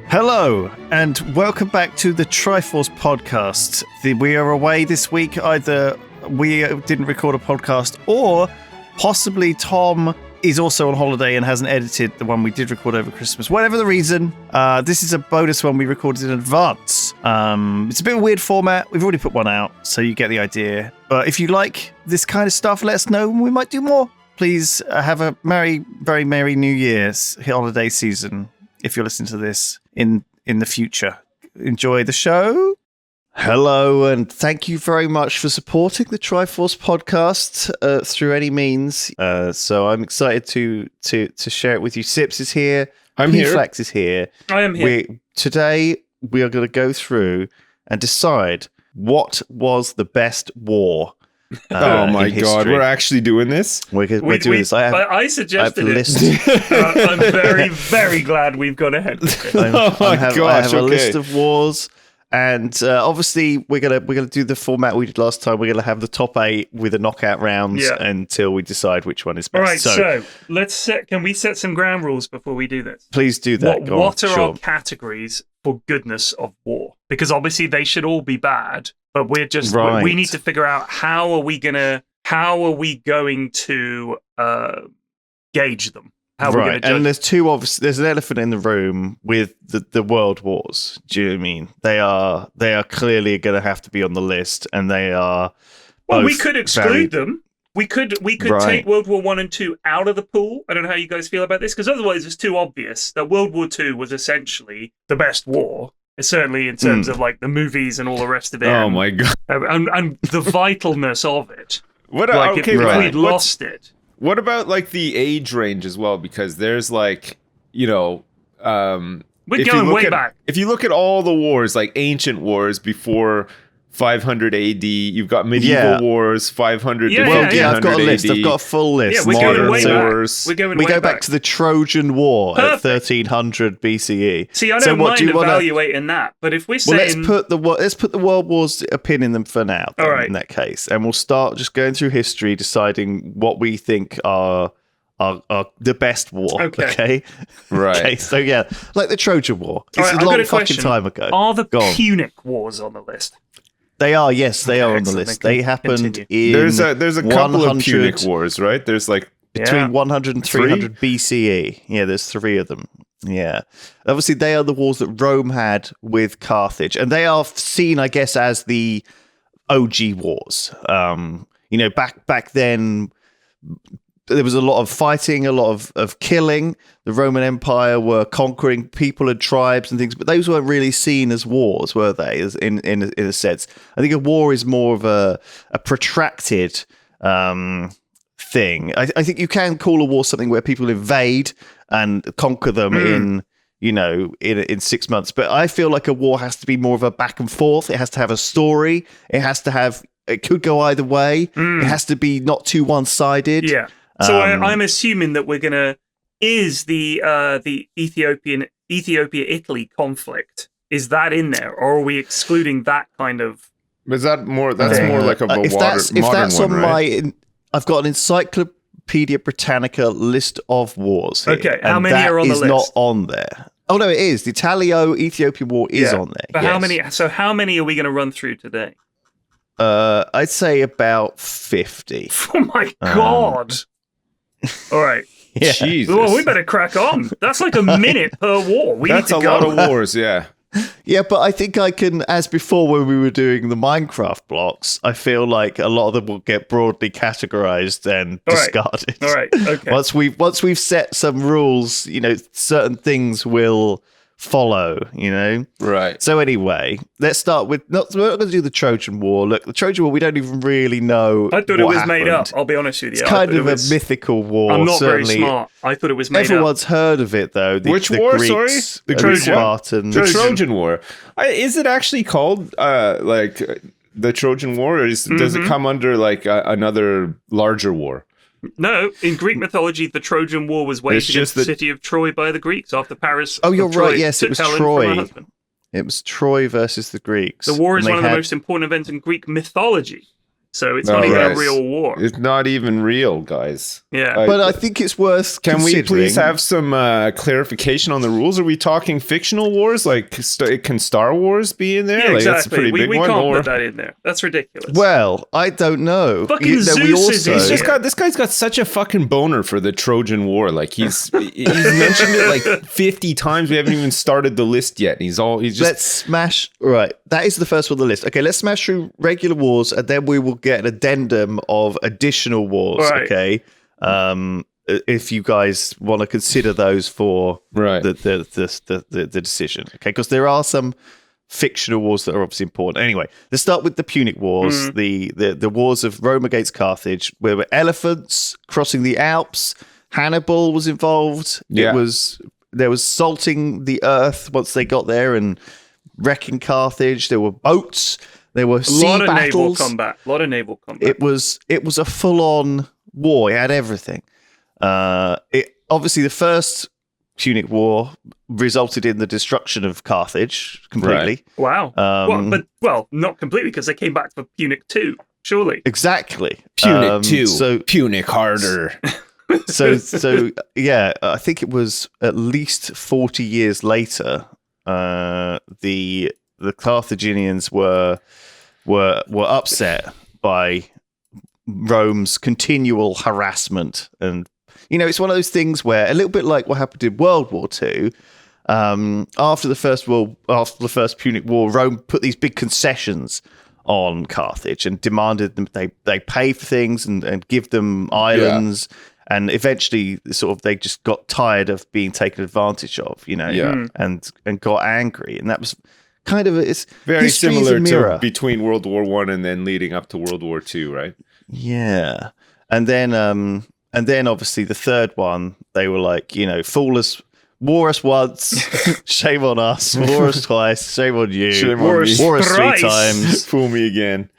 Hello, and welcome back to the Triforce podcast. We are away this week. Either we didn't record a podcast, or possibly Tom is also on holiday and hasn't edited the one we did record over Christmas. Whatever the reason, this is a bonus one we recorded in advance. It's a bit of a weird format. We've already put one out, so you get the idea. But if you like this kind of stuff, let us know and we might do more. Please have a very merry New Year's holiday season. If you're listening to this in the future, enjoy the show. Hello, and thank you very much for supporting the Triforce podcast through any means. So I'm excited to share it with you. Sips is here. I'm here. Flex is here. I am here. Today we are going to go through and decide what was the best war. Oh my god, we're actually doing this? We're doing this. I suggested it. I'm very, very glad we've gone ahead with it. I have a list of wars, and obviously we're gonna do the format we did last time. We're gonna have the top 8 with the knockout rounds until we decide which one is best. All right, so let's can we set some ground rules before we do this? Please do that. What are our categories for goodness of war? Because obviously they should all be bad. But we're just we need to figure out how are we going to gauge them? How are we going to judge? And there's an elephant in the room with the world wars. Do you know what I mean? They are clearly going to have to be on the list, and they are. Well, we could exclude them. We could take World War I and II out of the pool. I don't know how you guys feel about this, because otherwise it's too obvious that World War II was essentially the best war. Certainly in terms of like the movies and all the rest of it. Oh my god! And the vitalness of it. We'd lost it. What about like the age range as well? Because there's like, we're going way back. If you look at all the wars, like ancient wars before 500 AD, you've got medieval wars, 500 to 1500 I've got a list. AD. I've got a full list. Yeah, we're going way wars. back. We go back to the Trojan War at 1300 BCE. See, I don't mind evaluating that, but if we're saying... let's put the World Wars a pin in them for now, then, all right. in that case. And we'll start just going through history, deciding what we think are the best war. Okay? Right. Okay, so yeah, like the Trojan War. It's a long fucking time ago. Are the Punic Wars on the list? They are, yes, they are on the list. They happened in There's a couple of Punic Wars, right? There's like between 100 and 300 BCE. Yeah, there's 3 of them. Yeah. Obviously, they are the wars that Rome had with Carthage, and they are seen, I guess, as the OG wars. Back then, there was a lot of fighting, a lot of killing. The Roman Empire were conquering people and tribes and things, but those weren't really seen as wars, were they? In a sense, I think a war is more of a protracted thing. I think you can call a war something where people invade and conquer them in 6 months. But I feel like a war has to be more of a back and forth. It has to have a story. It could go either way. It has to be not too one-sided. Yeah. So I'm assuming that we're gonna the Ethiopia-Italy conflict, is that in there, or are we excluding that kind of? Is that more? That's more like a if that's one, on right? I've got an Encyclopedia Britannica list of wars. Here, okay, how many are on the list? That is not on there. Oh no, it is. The Italio-Ethiopian War is on there. But how many? So how many are we going to run through today? I'd say about 50. Oh my god! All right. Yeah. Jesus. Well, we better crack on. That's like a minute per war. That's a lot of wars, yeah. Yeah, but I think I can, as before when we were doing the Minecraft blocks, I feel like a lot of them will get broadly categorized and discarded. All right, okay. Once we've set some rules, certain things will follow, Right. So anyway, let's start with, we're not going to do the Trojan War. Look, the Trojan War, we don't even really know I thought it was made up, I'll be honest with you. It's kind of a mythical war. I'm not certainly. very smart. I thought it was made Everyone's heard of it, though. Which war, Greeks, sorry? The Spartans. The Trojan War. Is it actually called, the Trojan War, or does it come under, another larger war? No, in Greek mythology, the Trojan War was waged against the city of Troy by the Greeks after Paris. Oh, you're right. Yes, it was Troy. It was Troy versus the Greeks. The war is one of the most important events in Greek mythology. So it's not even a real war. It's not even real, guys. Yeah. But I think it's worth Can we considering. please have some clarification on the rules? Are we talking fictional wars? Like, can Star Wars be in there? Yeah, like, exactly. That's a pretty big we one. can't put that in there. That's ridiculous. Well, I don't know. Fucking Zeus is This guy's got such a fucking boner for the Trojan War. Like, he's mentioned it like 50 times. We haven't even started the list yet. He's just... Let's smash... Right, that is the first one on the list. Okay, let's smash through regular wars, and then we will get an addendum of additional wars, right. Okay? If you guys want to consider those for the decision. Okay, because there are some fictional wars that are obviously important. Anyway, let's start with the Punic Wars, the wars of Rome against Carthage, where were elephants crossing the Alps. Hannibal was involved. Yeah. There was salting the earth once they got there and wrecking Carthage. There were boats. There were sea battles. A lot of naval combat. It was a full-on war. It had everything. Obviously, the first Punic War resulted in the destruction of Carthage completely. Right. Wow. Not completely, because they came back for Punic 2, surely. Exactly. Punic 2. So Punic harder. So yeah, I think it was at least 40 years later. The Carthaginians were upset by Rome's continual harassment, and it's one of those things where, a little bit like what happened in World War II, after the first Punic War, Rome put these big concessions on Carthage and demanded them they pay for things and give them islands. Yeah. And eventually, they just got tired of being taken advantage of, and got angry, and that was kind of it's very similar to between World War I and then leading up to World War II, right? Yeah, and then obviously the third one, they were like, fool us, war us once, shame on us, war us twice, shame on you, war us 3 times, fool me again.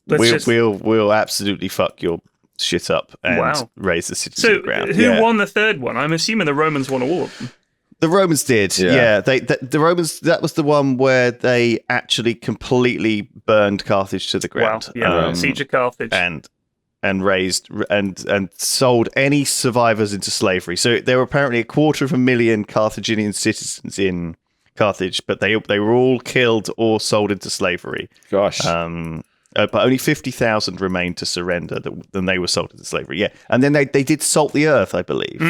We'll absolutely fuck your shit up and raise the city to the ground. Who won the third one? I'm assuming the Romans won all of them. The Romans did, yeah. The Romans, that was the one where they actually completely burned Carthage to the ground. Wow. Siege of Carthage. And raised and sold any survivors into slavery. So there were apparently 250,000 Carthaginian citizens in Carthage, but they were all killed or sold into slavery. Gosh. But only 50,000 remained to surrender. Then they were sold into slavery. Yeah, and then they did salt the earth, I believe,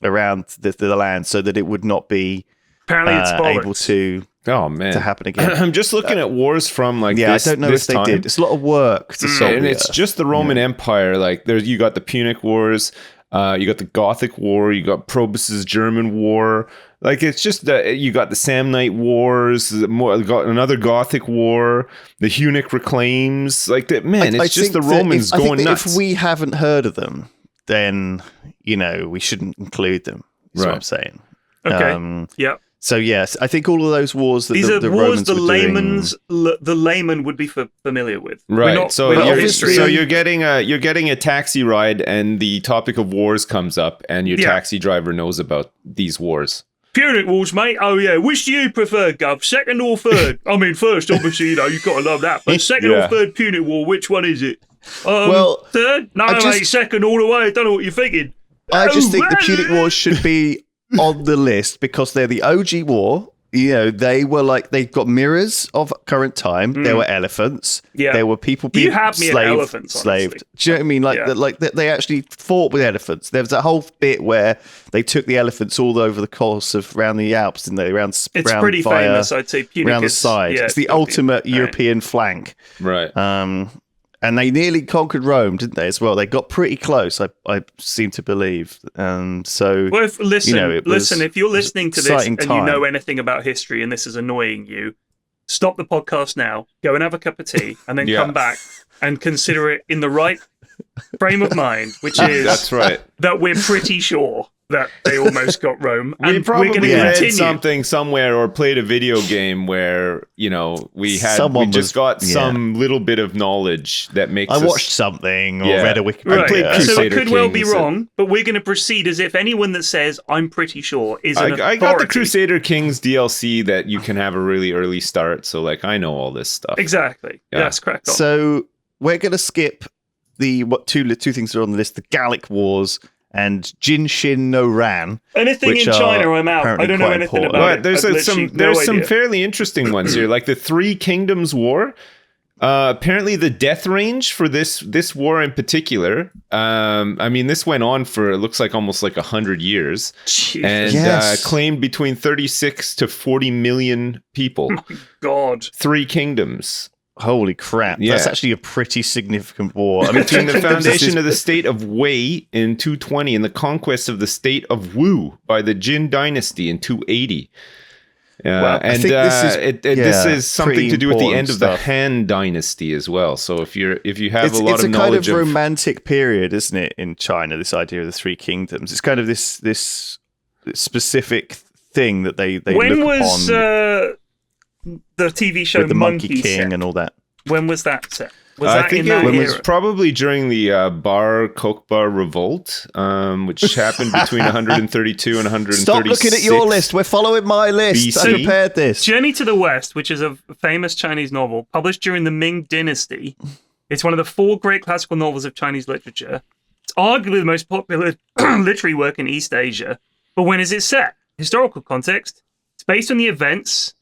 around the land, so that it would not be able to happen again. I'm just looking at wars from I don't know if they did. It's a lot of work to salt and the it's earth. Just the Roman Empire. Like you got the Punic Wars, you got the Gothic War, you got Probus's German War. Like, it's just you got the Samnite Wars, got another Gothic War, the Hunnic Reclaims. Like, it's just the Romans going nuts. If we haven't heard of them, then we shouldn't include them. Is what I'm saying. Okay. Yeah. So yes, I think all of those wars that these the are Romans wars were the layman would be familiar with. Right. So you're getting a taxi ride, and the topic of wars comes up, and your taxi driver knows about these wars. Punic Wars, mate. Oh yeah. Which do you prefer, Gov? Second or third? I mean, first, obviously, you've got to love that. But second or third Punic War, which one is it? Third? No, mate, second all the way. I don't know what you're thinking. I just think the Punic Wars should be on the list because they're the OG war. They were like, they've got mirrors of current time. There were elephants. Yeah. There were people being slaved. Do you know what I mean? Like they actually fought with elephants. There was that whole bit where they took the elephants all over the course of around the Alps, and they it's pretty famous, I'd say. Punic around the side. It's the ultimate European flank. Right. And they nearly conquered Rome, didn't they, as well? They got pretty close, I seem to believe. So, well, listen, if you're listening to this and you know anything about history and this is annoying you, stop the podcast now, go and have a cup of tea, and then come back and consider it in the right frame of mind, which is that's right. that we're pretty sure that they almost got Rome. And we probably we're going to read something somewhere or played a video game where, we got some little bit of knowledge that makes I watched something or read a Wikipedia. Right. So it could well be wrong, but we're going to proceed as if anyone that says, I'm pretty sure, is an authority. I got the Crusader Kings DLC that you can have a really early start, so I know all this stuff. Exactly. Yeah. Yes, crack on. So we're going to skip the two things that are on the list: the Gallic Wars and Jinshin no Ran. Anything in China, I'm out. I don't know anything about it. There's some fairly interesting ones here, like the Three Kingdoms War. Apparently, the death range for this war in particular. I mean, this went on for, it looks like, almost like 100 years, and claimed between 36 to 40 million people. Oh my God, Three Kingdoms. Holy crap! Yeah. That's actually a pretty significant war. I mean, between the foundation of the state of Wei in 220 and the conquest of the state of Wu by the Jin dynasty in 280. Well, and this is something to do with the end of the Han dynasty as well. So if you have a lot of knowledge, it's a kind of romantic period, isn't it, in China? This idea of the Three Kingdoms. It's kind of this specific thing that they when look was upon the TV show with the Monkey King set? And all that. When was that set? I think it was probably during the Bar Kokba revolt, which happened between 132 and 136. Stop looking at your list. We're following my list. BC. I prepared this. Journey to the West, which is a famous Chinese novel published during the Ming Dynasty. It's one of the 4 great classical novels of Chinese literature. It's arguably the most popular literary work in East Asia. But when is it set? Historical context. It's based on the events,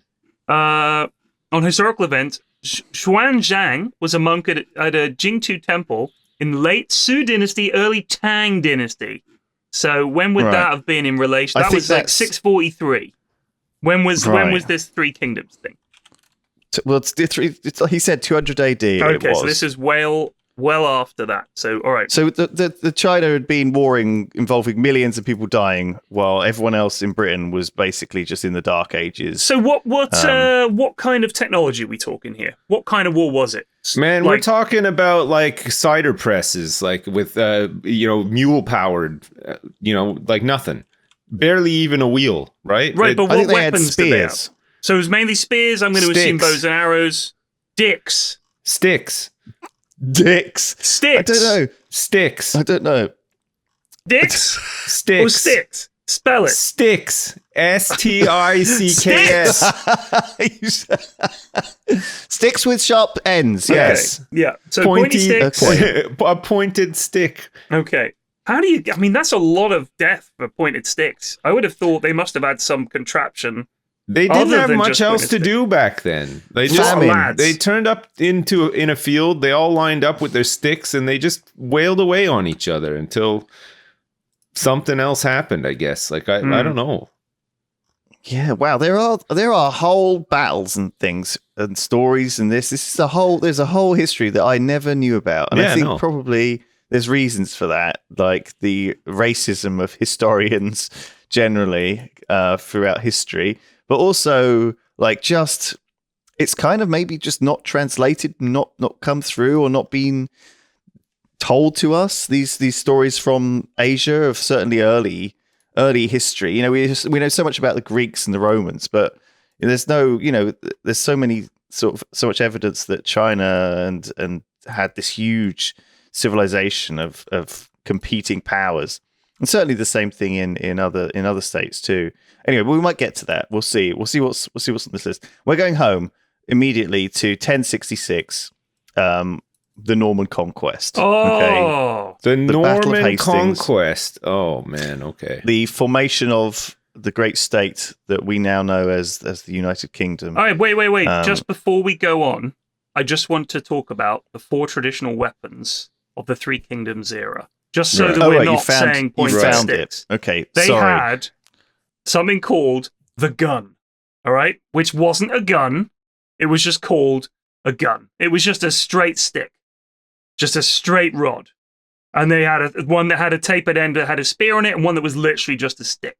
on historical events. Xuan Zhang was a monk at a Jingtu temple in late Su dynasty, early Tang dynasty. So when would that have been in relation? That was like 643. When was this Three Kingdoms thing? Well, he said 200 AD. Okay, so this is well after that. So all right. So the China had been warring, involving millions of people dying, while everyone else in Britain was basically just in the Dark Ages. So what kind of technology are we talking here? What kind of war was it? Man, we're talking about like cider presses, like with mule powered, like nothing, barely even a wheel, right? Right, but what weapons did they have? So it was mainly spears. I'm going to assume bows and arrows, sticks. Sticks. I don't know. Sticks. I don't know. Dicks? Sticks. Or sticks? Spell it. Sticks. STICKS. Sticks with sharp ends. Yes. Okay. Yeah. So pointy sticks. A pointed stick. Okay. How do you... I mean, that's a lot of death for pointed sticks. I would have thought they must have had some contraption. They didn't have much else to do back then. They turned up in a field. They all lined up with their sticks and they just wailed away on each other until something else happened, I guess. Like I don't know. Yeah, wow. There are whole battles and things and stories and this. There's a whole history that I never knew about. And I think probably there's reasons for that, like the racism of historians generally throughout history. But also, like, just it's kind of maybe just not translated, not come through, or not been told to us. These stories from Asia of certainly early history. You know, we know so much about the Greeks and the Romans, but there's so much evidence that China and had this huge civilization of competing powers. And certainly the same thing in other states too. Anyway, we might get to that. We'll see. We'll see what's on this list. We're going home immediately to 1066, the Norman Conquest. Oh, okay? The Norman Conquest. Oh man, okay. The formation of the great state that we now know as the United Kingdom. All right, wait. Just before we go on, I just want to talk about the 4 traditional weapons of the Three Kingdoms era. Just so that we're not saying pointed sticks. Okay, they had something called the gun, all right? Which wasn't a gun. It was just called a gun. It was just a straight stick, just a straight rod. And they had one that had a tapered end that had a spear on it, and one that was literally just a stick.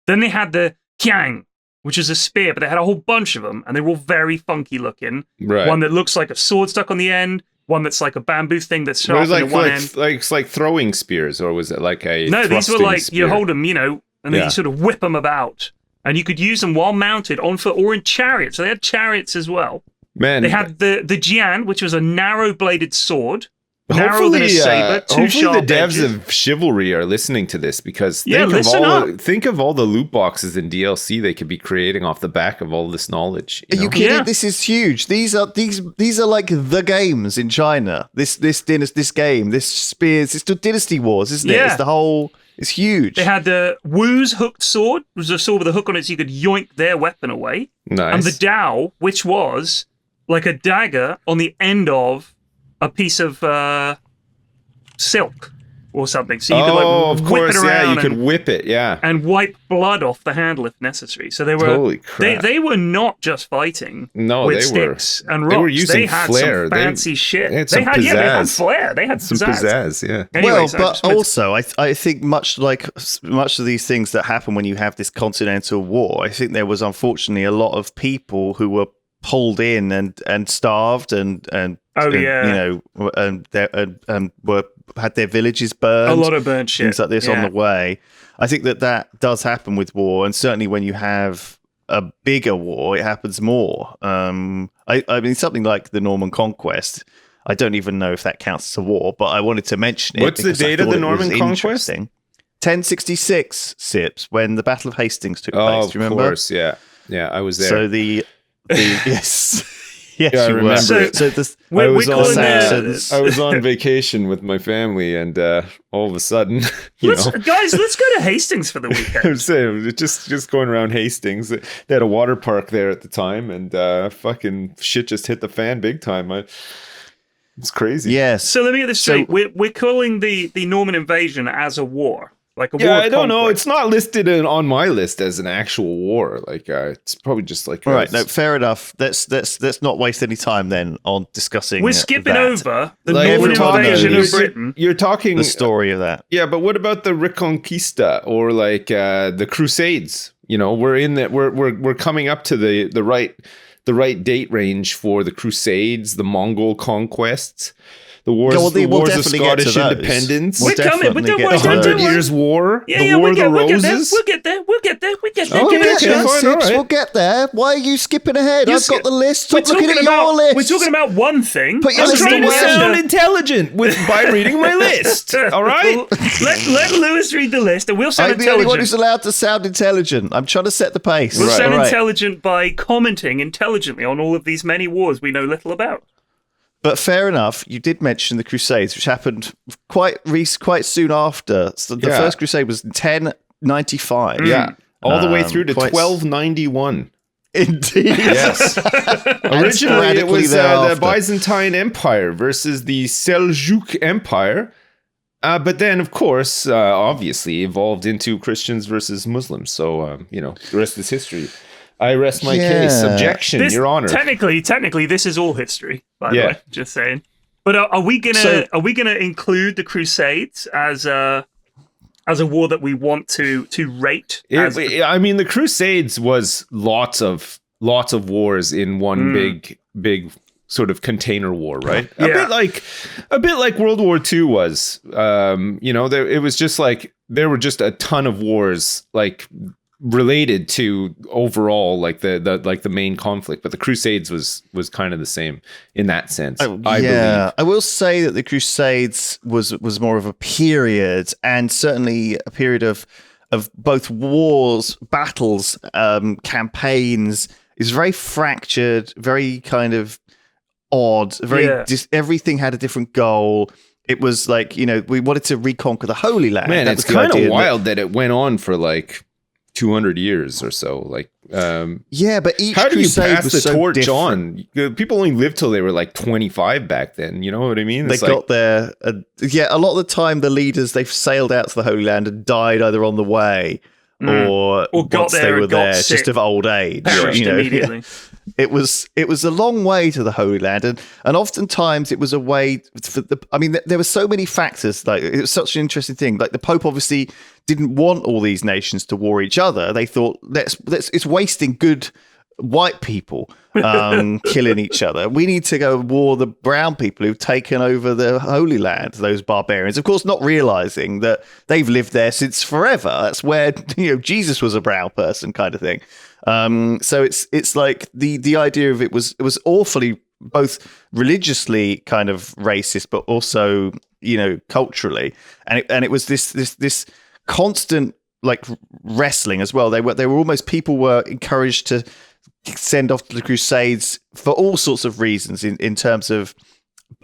Then they had the kiang, which is a spear, but they had a whole bunch of them, and they were all very funky looking. Right. One that looks like a sword stuck on the end. One that's like a bamboo thing that's sharp at one end. It's like throwing spears, or was it like a No, these were like, spear? you hold them, and then you sort of whip them about. And you could use them while mounted on foot or in chariots. So they had chariots as well. Man. They had the jian, which was a narrow-bladed sword. narrower than a saber, two sharp hopefully the devs edges. of Chivalry are listening to this, because think of all the loot boxes and DLC they could be creating off the back of all this knowledge. Are you kidding? Yeah. This is huge. These are like the games in China. This game, this Spears, it's the Dynasty Wars, isn't it? It's the whole. It's huge. They had the Wu's hooked sword, which was a sword with a hook on it, so you could yoink their weapon away. Nice. And the Dao, which was like a dagger on the end of a piece of silk or something. So you could whip it around. You could whip it, and wipe blood off the handle if necessary. So they were holy crap. They were not just fighting with sticks and rocks. They were using had flair. Some fancy shit. They had flair. They had some pizzazz. Yeah. Anyways, but also I think much of these things that happen when you have this continental war, I think there was unfortunately a lot of people who were pulled in and starved and had their villages burned. A lot of burnt shit. Things like this on the way. I think that does happen with war, and certainly when you have a bigger war, it happens more. I mean, something like the Norman Conquest, I don't even know if that counts as a war, but I wanted to mention it. What's the date of the Norman Conquest? 1066, Sips, when the Battle of Hastings took place. Do you remember? Of course, yeah. Yeah, I was there. So yes. Yes, I remember it. So I was on vacation with my family, and all of a sudden, guys, let's go to Hastings for the weekend. I'm saying, just going around Hastings. They had a water park there at the time, and fucking shit just hit the fan big time. It's crazy. Yes. So let me get this straight. We're calling the Norman invasion as a war. Like a war of I don't know. conquest. It's not listed on my list as an actual war. Like, it's probably just like. All right, no, fair enough. Let's not waste any time then on discussing. We're skipping over the Like, Norman invasion of Britain. You're talking the story of that. Yeah, but what about the Reconquista or like the Crusades? We're in that. We're coming up to the right date range for the Crusades, the Mongol conquests. The wars of Scottish independence. We're coming. But don't worry. The 100 Years' War. The War of the Roses. We'll get there. Oh, Give it a chance. We'll get there. Why are you skipping ahead? I've got the list. Stop looking at your list. We're talking about one thing. Put your I'm list trying to away. sound intelligent by reading my list. All right? Let Lewis read the list, and we'll sound I'm the only one intelligent. who's allowed to sound intelligent. I'm trying to set the pace. We'll sound intelligent by commenting intelligently on all of these many wars we know little about. But fair enough, you did mention the Crusades, which happened quite soon after. So the first Crusade was in 1095. Yeah, all the way through to 1291. Indeed. Yes. Originally, it was the Byzantine Empire versus the Seljuk Empire. But then, of course, obviously evolved into Christians versus Muslims. So, the rest is history. I rest my case. Objection, Your Honor. Technically, this is all history. By the way, just saying. But are we gonna include the Crusades as a war that we want to rate? I mean, the Crusades was lots of wars in one big sort of container war, right? A bit like World War II was. It was just like there were just a ton of wars, like related to overall like the main conflict, but the Crusades was kind of the same in that sense. I believe. I will say that the Crusades was more of a period, and certainly a period of both wars, battles, campaigns. Is very fractured, very kind of odd. Everything had a different goal. It was like, we wanted to reconquer the Holy Land. Man, it's kind of wild that it went on for like 200 years or so. Like, but each how do you crusade pass was the so torch different. on? People only lived till they were like 25 back then. You know what I mean? They got there. A lot of the time, the leaders, they've sailed out to the Holy Land and died either on the way or got there they were there sick, just of old age. Perished immediately. It was a long way to the Holy Land, and oftentimes it was a way for there were so many factors. Like, it was such an interesting thing. Like, the Pope obviously didn't want all these nations to war each other. They thought, it's wasting good white people killing each other. We need to go war the brown people who've taken over the Holy Land, those barbarians. Of course, not realizing that they've lived there since forever. That's where Jesus was a brown person, kind of thing. So it's like the idea of it was awfully both religiously kind of racist, but also, culturally. And it was this constant like wrestling as well. They were almost, people were encouraged to send off to the Crusades for all sorts of reasons in terms of,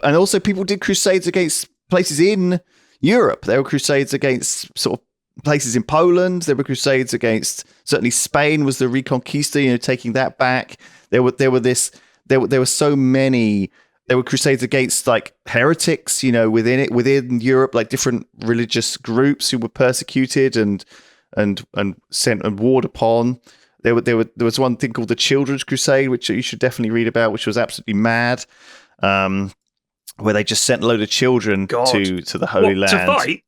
and also people did crusades against places in Europe. There were crusades against sort of places in Poland. There were crusades against, certainly Spain was the Reconquista, taking that back. There were so many. There were crusades against like heretics, within Europe, like different religious groups who were persecuted and sent and warred upon. There was one thing called the Children's Crusade, which you should definitely read about, which was absolutely mad, where they just sent a load of children to the Holy Land to fight.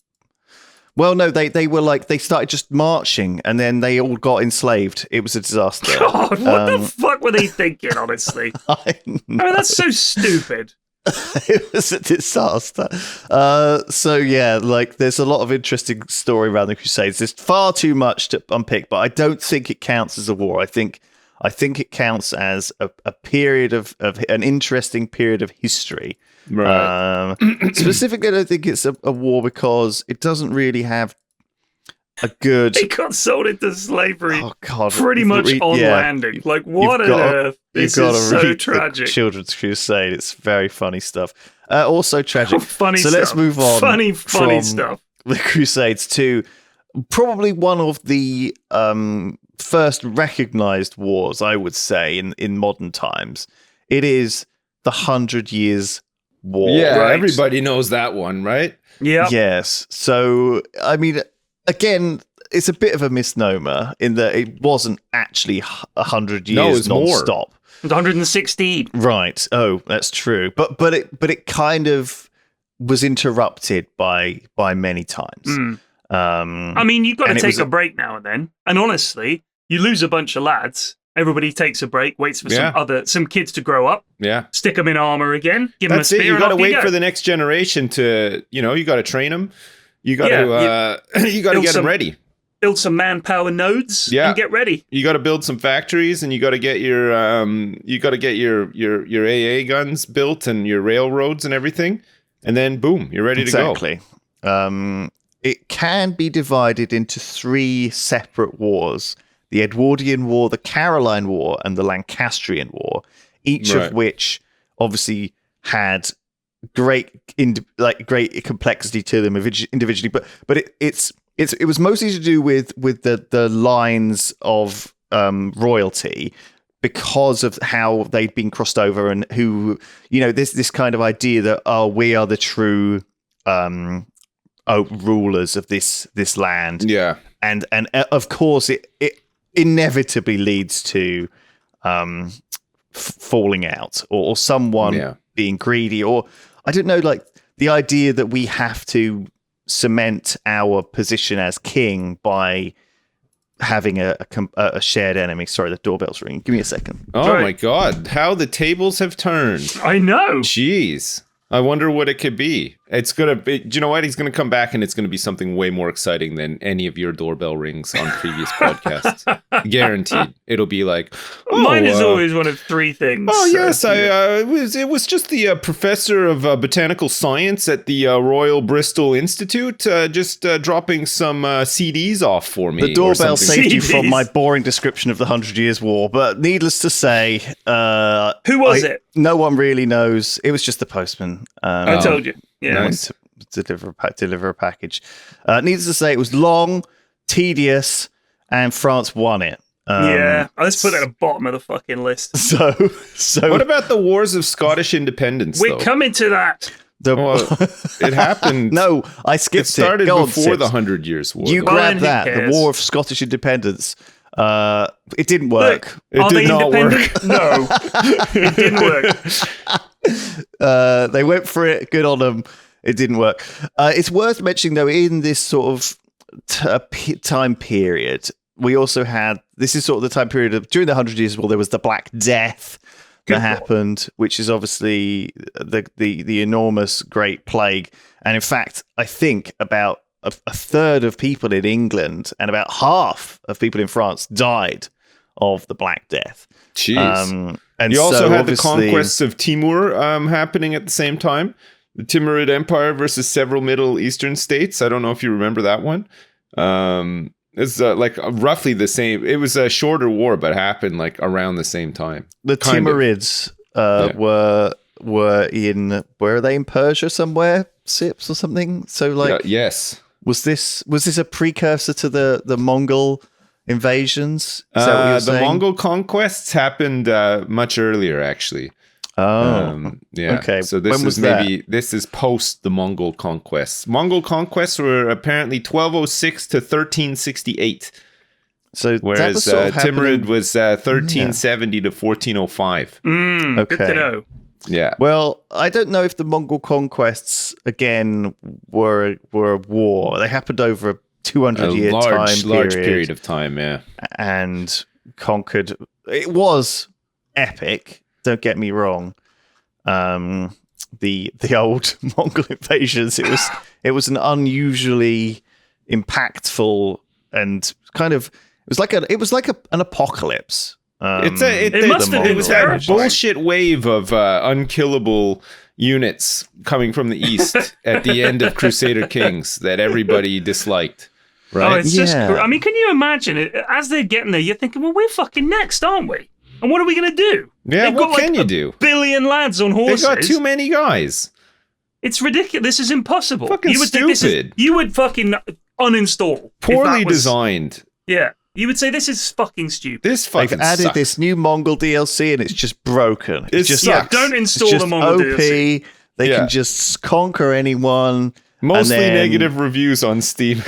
Well, no, they were like, they started just marching and then they all got enslaved. It was a disaster. God, what the fuck were they thinking, honestly? I mean, that's so stupid. It was a disaster. So yeah, like there's a lot of interesting story around the Crusades. There's far too much to unpick, but I don't think it counts as a war. I think it counts as a period of an interesting period of history. Right. Specifically, I don't think it's a war because it doesn't really have a good. They got sold into slavery. Oh God! Pretty much on landing. Like what on earth? This is so tragic. Children's Crusade. It's very funny stuff. Also tragic. Funny so stuff. Let's move on. Funny from stuff. The Crusades to probably one of the first recognized wars, I would say, in modern times. It is the 100 Years' War. Yeah, right? Everybody knows that one, right? Yeah. Yes. So, I mean, again, it's a bit of a misnomer in that it wasn't actually 100 years non-stop. It was 116. Right. Oh, that's true. But it kind of was interrupted by many times. I mean, you've got to take a break now and then. And honestly, you lose a bunch of lads. Everybody takes a break, waits for some kids to grow up. Yeah. Stick them in armor again. Give them a spear. You got to wait for the next generation to, you got to train them. You got to get them ready. Build some manpower nodes and get ready. You got to build some factories and you got to get your AA guns built and your railroads and everything. And then boom, you're ready to go. Exactly. It can be divided into 3 separate wars. The Edwardian War, the Caroline War, and the Lancastrian War, each of which obviously had great complexity to them individually. But it was mostly to do with the lines of royalty because of how they'd been crossed over and who, this kind of idea that we are the true rulers of this land. Yeah, and of course it inevitably leads to falling out or someone being greedy, or I don't know, like the idea that we have to cement our position as king by having a shared enemy. Sorry, the doorbell's ringing. Give me a second. Oh my God, how the tables have turned. I know. Jeez. I wonder what it could be. It's going to be, do you know what? He's going to come back and it's going to be something way more exciting than any of your doorbell rings on previous podcasts. Guaranteed. It'll be like, mine is always one of 3 things. Oh, yes. It was just the professor of botanical science at the Royal Bristol Institute just dropping some CDs off for me. The doorbell saved you from my boring description of the 100 Years' War, but needless to say... who was it? No one really knows. It was just the postman. I told you. Yeah. Nice. To deliver a package. Needless to say, it was long, tedious, and France won it. Let's put it at the bottom of the fucking list. So what about the wars of Scottish independence? We're coming to that. It happened. No, I skipped it. It started before the 100 Years' War. You grabbed that. The War of Scottish Independence. It didn't work. Look, it did not work. No, it didn't work. They went for it. Good on them. It didn't work. It's worth mentioning, though, in this sort of time period, we also had, this is sort of the time period of, during the 100 Years' War, there was the Black Death that happened, which is obviously the enormous Great Plague. And in fact, I think about a third of people in England and about half of people in France died of the Black Death. Jeez. And you also so had the conquests of Timur happening at the same time. The Timurid Empire versus several Middle Eastern states. I don't know if you remember that one. It's like roughly the same. It was a shorter war, but happened like around the same time. The Timurids were in, where are they, in Persia somewhere? Sips or something? So like, yes. Was this a precursor to the Mongol invasions? Is that what you were saying? Mongol conquests happened much earlier, actually. Yeah. Okay. So this is post the Mongol conquests. Mongol conquests were apparently 1206 to 1368. So whereas Timurid was 1370 to 1405. Okay. Good to know. Yeah. Well, I don't know if the Mongol conquests again were a war. They happened over a 200-year large period of time. Yeah. And conquered. It was epic. Don't get me wrong. The old Mongol invasions. It was an unusually impactfable and kind of it was like an apocalypse. It must have been. It was that bullshit wave of unkillable units coming from the east at the end of Crusader Kings that everybody disliked. Right? Oh, it's just. I mean, can you imagine it? As they're getting there, you're thinking, well, we're fucking next, aren't we? And what are we going to do? Yeah, what can you do? Billion lads on horses. They've got too many guys. It's ridiculous. This is impossible. Fucking stupid. You would fucking uninstall. Poorly designed. Yeah. You would say this is fucking stupid. They've added this new Mongol DLC and it's just broken. It just sucks. Don't install the Mongol DLC. They can just conquer anyone. Mostly negative reviews on Steam.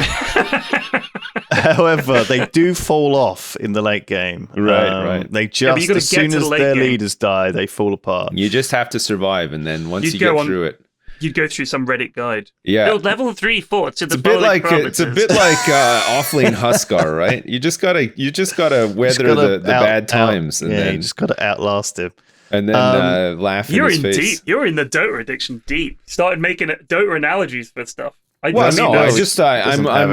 However, they do fall off in the late game. Right. They just, as soon as their leaders die, they fall apart. You just have to survive, and then once you get through it, you'd go through some Reddit guide. Yeah, build level 3 forts in the It's a bit like Offlane Huskar, right? You just gotta weather the bad times, and then you just gotta outlast him. And then laugh in his face. Deep. You're in the Dota addiction deep. Started making Dota analogies for stuff. I'm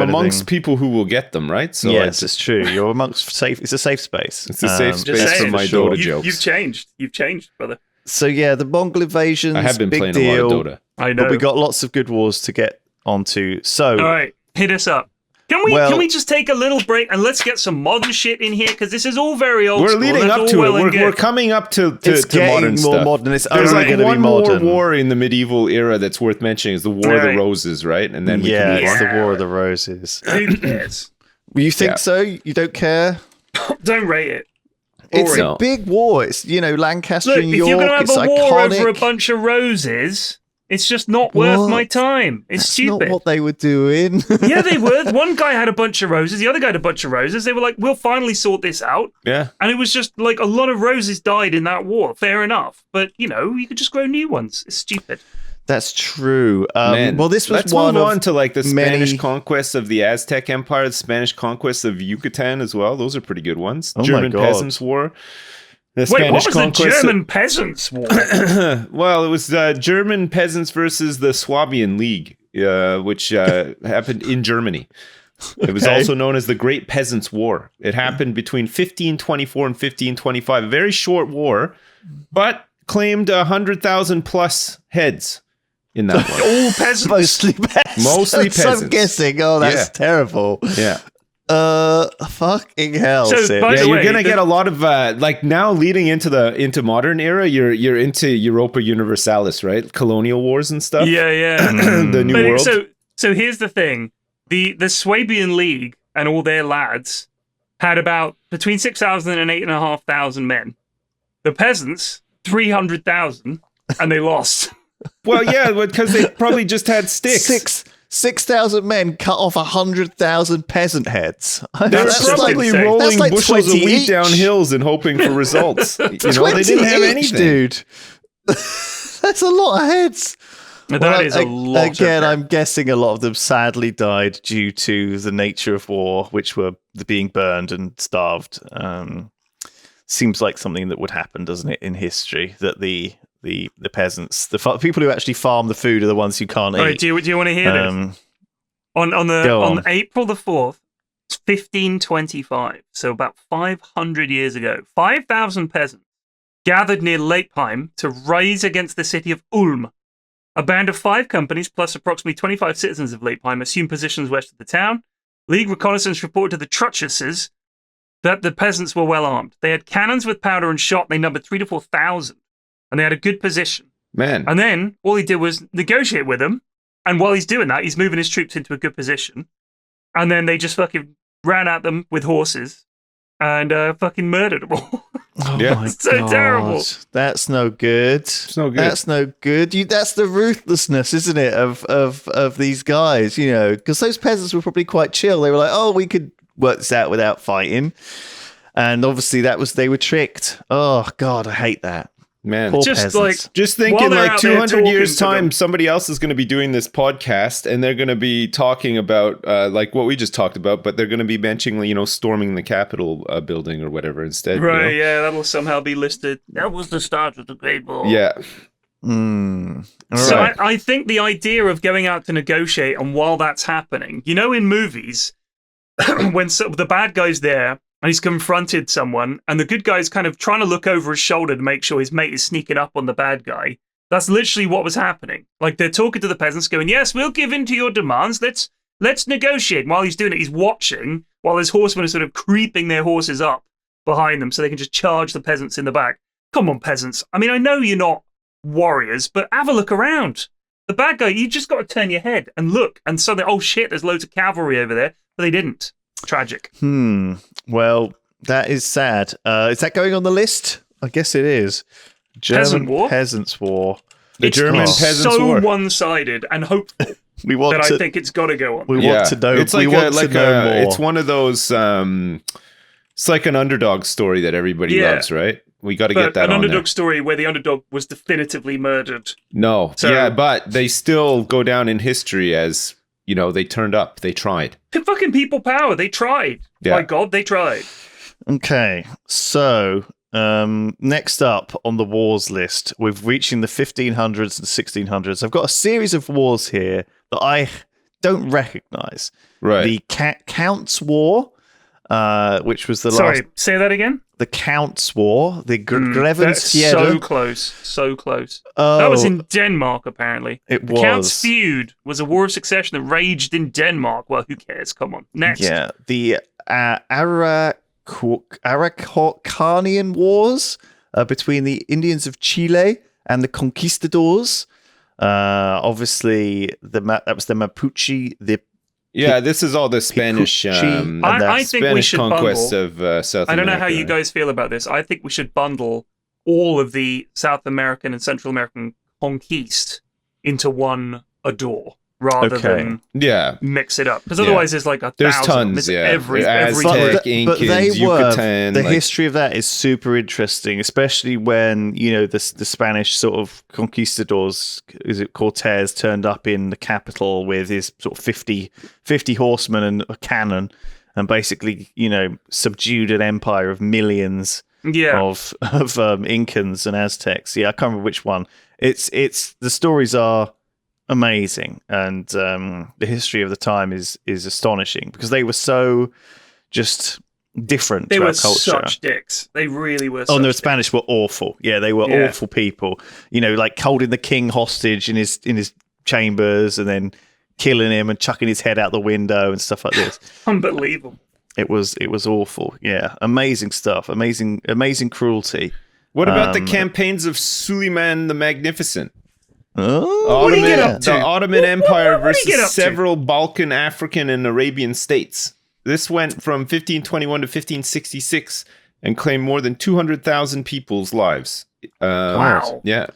amongst people who will get them, right? So yes, it's true. You're amongst safe. It's a safe space. It's a safe space for my Dota jokes. You've changed, brother. So yeah, the Mongol invasions. I have been big playing deal, a lot of Dota. I know. But we got lots of good wars to get onto. So all right, hit us up. Can we just take a little break and let's get some modern shit in here? Because this is all very old school. We're leading up to it. We're coming up to modern stuff. Modern. It's There's only like one more war in the medieval era that's worth mentioning. Is the War of the Roses, right? And then it's the War of the Roses. Who cares? You think so? You don't care? Don't rate it. It's a big war. It's Lancaster and York. If you're going to have a war iconic. over a bunch of roses, it's just not worth my time. It's stupid. Not what they were doing. Yeah, they were. One guy had a bunch of roses. The other guy had a bunch of roses. They were like, we'll finally sort this out. Yeah. And it was just like a lot of roses died in that war. Fair enough. But, you could just grow new ones. It's stupid. That's true. Man, well, this was let's move on to like the Spanish conquests of the Aztec Empire, the Spanish conquests of Yucatan as well. Those are pretty good ones. German Peasants' War. Wait, what was the German Peasants' War? Well, it was German peasants versus the Swabian League, which happened in Germany. It was also known as the Great Peasants' War. It happened between 1524 and 1525. A very short war, but claimed 100,000 plus heads in that one. All peasants? Mostly peasants. I'm guessing. Oh, that's terrible. Yeah. Fucking hell. So, you're gonna get a lot of like now leading into modern era. You're into Europa Universalis, right? Colonial wars and stuff. Yeah. The New World. So here's the thing: the Swabian League and all their lads had about between 6,000 and 8,500 men. The peasants 300,000, and they lost. Well, yeah, because they probably just had sticks. 6,000 men cut off 100,000 peasant heads. They're probably rolling bushels of wheat down hills and hoping for results. They didn't have anything, dude. That's a lot of heads. That is a lot. Again, I'm guessing a lot of them sadly died due to the nature of war, which were being burned and starved. Seems like something that would happen, doesn't it, in history? That the peasants, the people who actually farm the food, are the ones who can't eat. Do you want to hear this? On April the 4th, 1525, so about 500 years ago, 5,000 peasants gathered near Leipheim to rise against the city of Ulm. A band of 5 companies, plus approximately 25 citizens of Leipheim, assumed positions west of the town. League reconnaissance reported to the Truchesses that the peasants were well armed. They had cannons with powder and shot. They numbered 3,000 to 4,000, and they had a good position. Man. And then all he did was negotiate with them, and while he's doing that, he's moving his troops into a good position. And then they just fucking ran at them with horses and fucking murdered them all. Oh Yeah. my It's so God. terrible. That's no good. It's no good. That's no good. That's the ruthlessness, isn't it, of these guys, you know, because those peasants were probably quite chill. They were like, oh, we could work this out without fighting. And obviously they were tricked. Oh, God, I hate that. Man. Poor Just peasants. like Just while thinking they're like out there 200 years talking to time, them. somebody else is going to be doing this podcast and they're going to be talking about like what we just talked about, but they're going to be mentioning, you know, storming the Capitol building or whatever instead. Right, You know? yeah, that'll somehow be listed. That was the start of the Great War. Yeah. All So right. I think the idea of going out to negotiate, and while that's happening, you know, in movies, when the bad guy's there and he's confronted someone, and the good guy's kind of trying to look over his shoulder to make sure his mate is sneaking up on the bad guy. That's literally what was happening. Like, they're talking to the peasants, going, "Yes, we'll give in to your demands. Let's negotiate." And while he's doing it, he's watching while his horsemen are sort of creeping their horses up behind them so they can just charge the peasants in the back. Come on, peasants. I mean, I know you're not warriors, but have a look around. The bad guy, you just got to turn your head and look, and suddenly, oh shit, there's loads of cavalry over there, but they didn't. Tragic. Well, that is sad. Is that going on the list? I guess it is. German Peasant War? Peasants War. The German It's Peasants so War. one-sided and hopeful We want that to. I think it's got to go on. We want to know. It's we like want to know more. it's one of those it's like an underdog story that everybody Yeah. loves, right? We got to But get that an on underdog there. story where the underdog was definitively murdered. No. So- yeah, but they still go down in history as, you know, they turned up, they tried. Fucking people power. They tried. Yeah. My God, they tried. Okay, so next up on the wars list, we're reaching the 1500s and 1600s. I've got a series of wars here that I don't recognize. Right. The Count's War, which was the Sorry, last. say that again? The Count's War, the That's Grevensfjerde. so close. So close. Oh, That was in Denmark, apparently. It The Count's was. feud was a war of succession that raged in Denmark. Well, who cares? Come on. Next. Yeah, the Araucanian Wars between the Indians of Chile and the conquistadors. Obviously, that was the Mapuche. This is all the Spanish and I think we Spanish should conquest bundle. of South I don't America. know how you guys feel about this. I think we should bundle all of the South American and Central American conquest into one adore rather than Yeah. mix it up. Because Yeah. otherwise there's like There's 1,000. tons, It's yeah. every Aztec, day. but they Incans, were Yucatan, the like- history of that is super interesting, especially when the Spanish sort of conquistadors, is it Cortez, turned up in the capital with his sort of 50 horsemen and a cannon, and basically subdued an empire of millions Yeah. of Incans and Aztecs. Yeah, I can't remember which one. It's the stories are amazing, and the history of the time is astonishing because they were so just different They to were our culture. such dicks. They really were. Oh, such no, the dicks. Spanish were awful. Yeah, they were awful people. Like holding the king hostage in his chambers and then killing him and chucking his head out the window and stuff like this. Unbelievable. It was awful. Yeah, amazing stuff. Amazing cruelty. What about the campaigns of Suleiman the Magnificent? Oh, What did he get up to? The Ottoman Empire what did he get up versus to? several Balkan, African, and Arabian states. This went from 1521 to 1566 and claimed more than 200,000 people's lives. Wow. Yeah.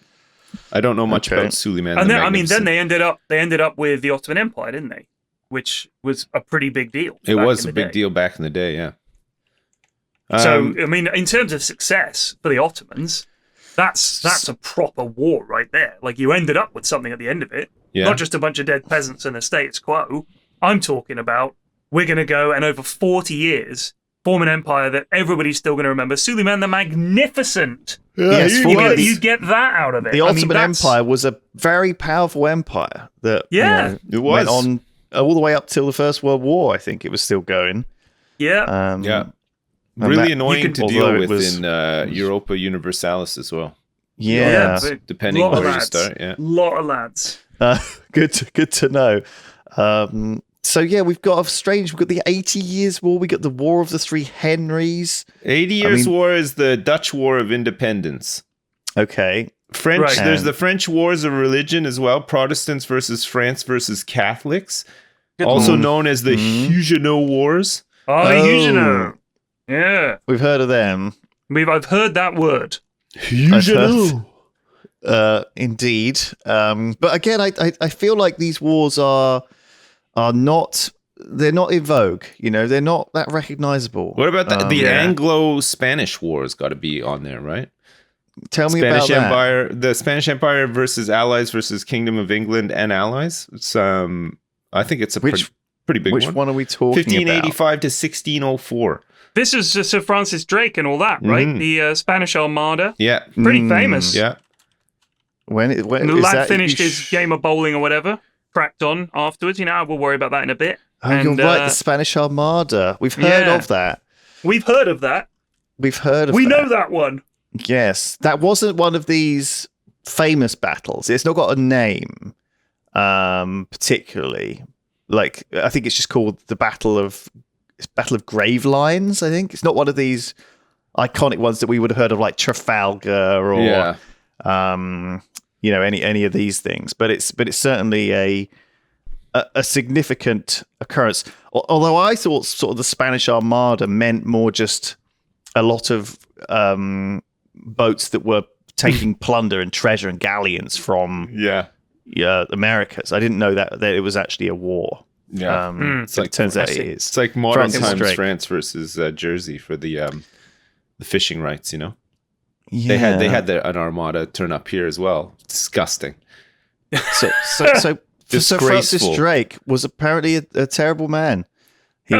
I don't know much Okay. about Suleiman And the then, I mean, Magnificent. then they ended up with the Ottoman Empire, didn't they? Which was a pretty big deal. It back was in a the big day. deal back in the day, yeah. So, I mean, in terms of success for the Ottomans, that's a proper war right there. Like, you ended up with something at the end of it. Yeah. Not just a bunch of dead peasants and a status quo. I'm talking about we're going to go and over 40 years form an empire that everybody's still going to remember. Suleiman the Magnificent. Yes, You get that out of it. the I mean, Ottoman that's- Empire was a very powerful empire that Yeah. It went was. on all the way up till the First World War. I think it was still going. Yeah. Yeah. Really annoying to deal with in Europa Universalis as well. Yeah. Depending on where you start. Yeah. Lot of lads. Good to know. So yeah, we've got the 80 Years' War. We got the War of the Three Henrys. 80 Years' War is the Dutch War of Independence. Okay. French. Right. There's the French Wars of Religion as well. Protestants versus France versus Catholics. Also known as the Huguenot Wars. The Huguenot. Yeah. We've heard of them. I've heard that word. Huguenot. Indeed. But again, I feel like these wars are not, they're not in vogue. You know, they're not that recognizable. What about the Anglo-Spanish Wars? Got to be on there, right? Tell me Spanish about Empire, the Spanish Empire versus Allies versus Kingdom of England and Allies. It's I think it's a pretty big one. Which one are we talking 1585 about? to 1604. This is Sir Francis Drake and all that, right? The Spanish Armada. Yeah. Pretty famous. Yeah. When the lad finished his game of bowling or whatever, cracked on afterwards. You know, we'll worry about that in a bit. Oh, you're right. The Spanish Armada. We've heard of that. We've heard of that. We know that one. Yes. That wasn't one of these famous battles. It's not got a name, particularly. Like, I think it's just called the Battle of Gravelines, I think. It's not one of these iconic ones that we would have heard of, like Trafalgar or you know, any of these things. But it's certainly a significant occurrence. Although I thought sort of the Spanish Armada meant more just a lot of boats that were taking plunder and treasure and galleons from Americas. I didn't know that it was actually a war. Yeah, it turns out it is. It's like modern times France versus Jersey for the fishing rights. You know, they had an armada turn up here as well. Disgusting. So Francis Drake was apparently a terrible man. He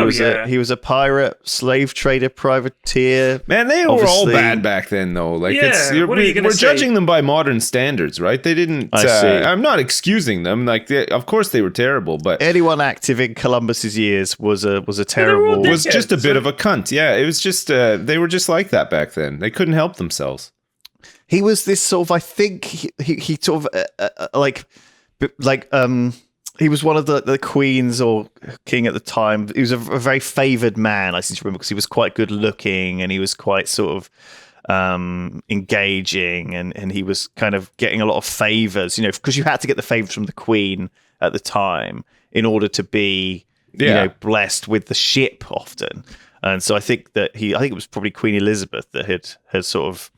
was a pirate, slave trader, privateer. Man, they were all bad back then, though. Like, we're judging them by modern standards, right? They didn't. I'm not excusing them. Like, of course they were terrible, but anyone active in Columbus's years was a terrible. Was just a bit of a cunt. Yeah, it was just they were just like that back then. They couldn't help themselves. He was this sort of. I think he sort of he was one of the queens or king at the time. He was a very favoured man, I seem to remember, because he was quite good looking and he was quite sort of engaging and he was kind of getting a lot of favours, you know, because you had to get the favours from the queen at the time in order to be, you know, blessed with the ship often. And so I think it was probably Queen Elizabeth that had sort of,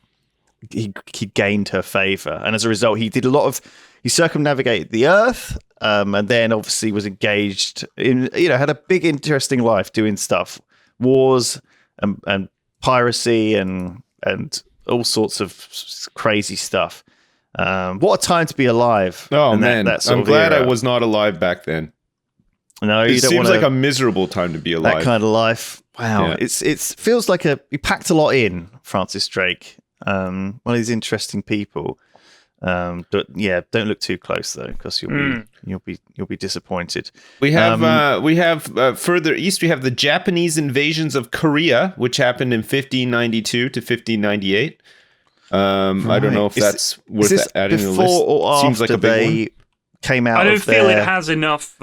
he gained her favour. And as a result, he circumnavigated the earth, and then obviously was engaged in, you know, had a big, interesting life doing stuff, wars and piracy and all sorts of crazy stuff. What a time to be alive! Oh man, I'm glad I was not alive back then. No, it seems like a miserable time to be alive. That kind of life. Wow, it feels like you packed a lot in, Francis Drake. One of these interesting people. But yeah, don't look too close though, because you'll be disappointed. We have further east. We have the Japanese invasions of Korea, which happened in 1592 to 1598. I don't know if that's worth adding to the list. Before or after seems like a big one. Came out. I don't feel it has enough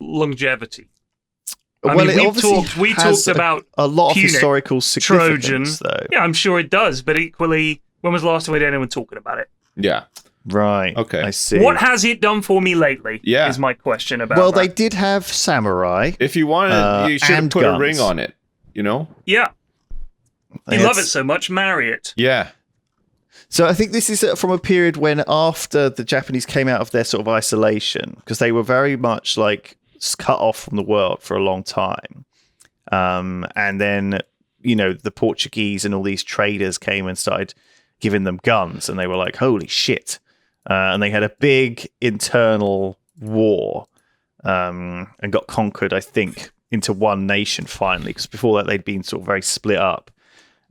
longevity. Well, I mean, we talked about a lot of Punic, historical significance, Trojan. Though. Yeah, I'm sure it does, but equally, when was the last time we had anyone talking about it? Yeah. Right. Okay. I see. What has it done for me lately? Yeah. Is my question about Well, that. they did have samurai. If you wanted, you should have put a ring on it, you know? Yeah. You love it so much, marry it. Yeah. So I think this is from a period when after the Japanese came out of their sort of isolation, because they were very much like cut off from the world for a long time. And then, you know, the Portuguese and all these traders came and started giving them guns, and they were like, holy shit. And they had a big internal war and got conquered, I think, into one nation finally, because before that they'd been sort of very split up.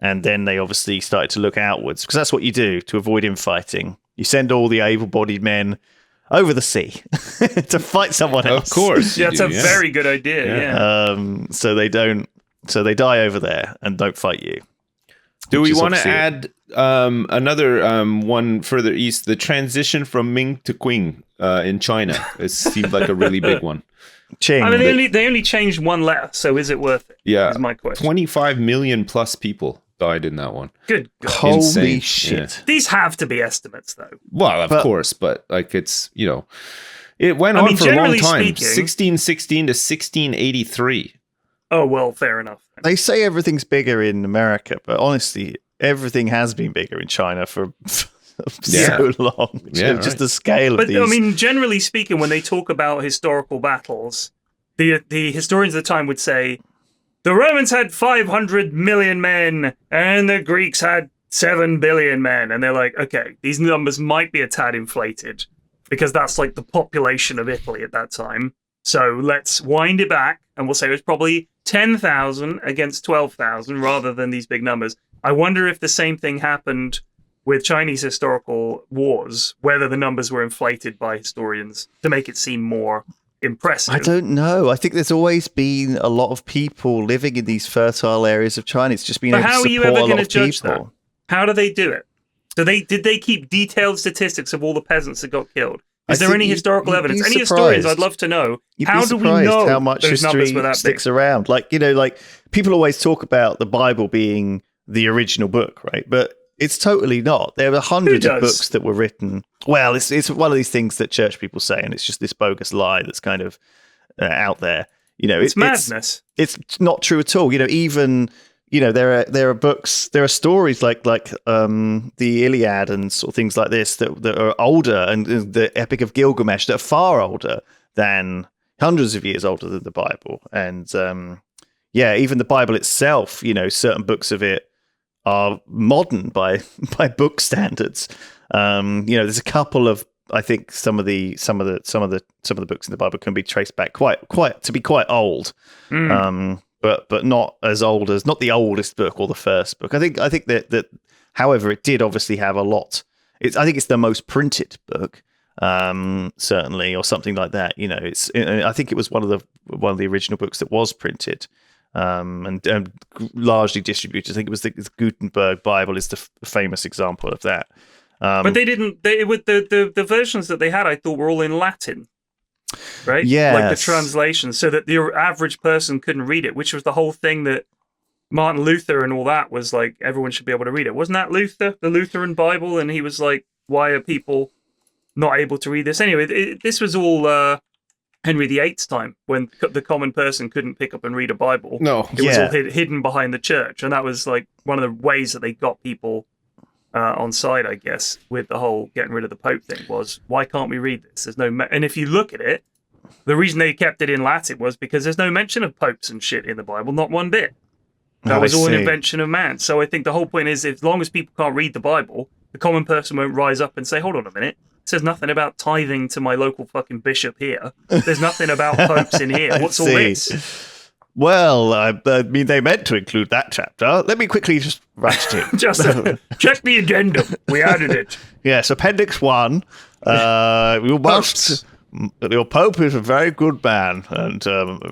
And then they obviously started to look outwards, because that's what you do to avoid infighting. You send all the able-bodied men over the sea to fight someone else. Of course. Yeah, it's a very good idea. So they die over there and don't fight you. Do we want to add another one further east? The transition from Ming to Qing in China. It seemed like a really big one. Qing. I mean, they only changed one letter, so is it worth it? Yeah. Is my question. 25 million plus people died in that one. Good God. Holy Insane. shit. Yeah. These have to be estimates, though. Well, of course, but like it's, it went on for a long time. 1616 to 1683. Oh, well, fair enough. They say everything's bigger in America, but honestly, everything has been bigger in China for so long. Just the scale of these. But I mean, generally speaking, when they talk about historical battles, the historians of the time would say, the Romans had 500 million men and the Greeks had 7 billion men. And they're like, okay, these numbers might be a tad inflated because that's like the population of Italy at that time. So let's wind it back and we'll say it was probably 10,000 against 12,000 rather than these big numbers. I wonder if the same thing happened with Chinese historical wars, whether the numbers were inflated by historians to make it seem more impressive. I don't know. I think there's always been a lot of people living in these fertile areas of China. It's just been able to support a lot of people. How are you ever going to judge that? How do they do it? Did they keep detailed statistics of all the peasants that got killed? Is there any historical evidence? Any historians? I'd love to know. How do we know how much history sticks around? Like people always talk about the Bible being the original book, right? But it's totally not. There are hundreds of books that were written. Well, it's one of these things that church people say, and it's just this bogus lie that's kind of out there. It's madness. It's not true at all. Even there are books, there are stories like the Iliad and sort of things like this that are older, and the Epic of Gilgamesh that are far older than hundreds of years older than the Bible. And even the Bible itself, certain books of it are modern by book standards. There's a couple of, I think some of the books in the Bible can be traced back quite old. But not as old as, not the oldest book or the first book. I think that however, it did obviously have a lot. I think it's the most printed book, certainly, or something like that. I think it was one of the original books that was printed, and largely distributed. I think it was the Gutenberg Bible is the famous example of that. But they didn't. With the versions that they had, I thought were all in Latin. Right? Yeah. Like the translation, so that the average person couldn't read it, which was the whole thing that Martin Luther and all that was like, everyone should be able to read it. Wasn't that Luther, the Lutheran Bible? And he was like, why are people not able to read this? Anyway, this was all Henry VIII's time, when the common person couldn't pick up and read a Bible. No. It was all hidden behind the church. And that was like one of the ways that they got people on side, I guess, with the whole getting rid of the Pope thing was, why can't we read this? There's no, and if you look at it, the reason they kept it in Latin was because there's no mention of popes and shit in the Bible, not one bit. That was all an invention of man. So I think the whole point is, as long as people can't read the Bible, the common person won't rise up and say, hold on a minute, it says nothing about tithing to my local fucking bishop here. There's nothing about popes in here. What's all this? Well, I mean, they meant to include that chapter. Let me quickly just write it in. Just check the addendum. We added it. Yes, Appendix 1. You must... Your Pope is a very good man and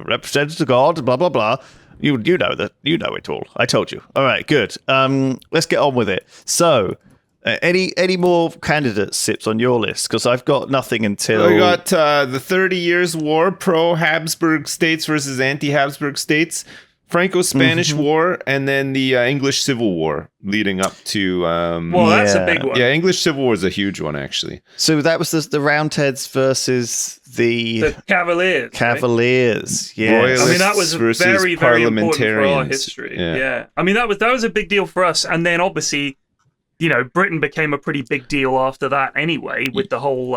represents the God, blah, blah, blah. You know that. You know it all. I told you. All right, good. Let's get on with it. So... any more candidates, Sips, on your list? Because I've got nothing until... We got the 30 Years' War, pro-Habsburg states versus anti-Habsburg states, Franco-Spanish War, and then the English Civil War leading up to... that's a big one. Yeah, English Civil War is a huge one, actually. So that was the Roundheads versus the Cavaliers. Cavaliers, right? yeah. I mean, that was very, very important for our history. Yeah. I mean, that was a big deal for us. And then, obviously... Britain became a pretty big deal after that anyway, with the whole,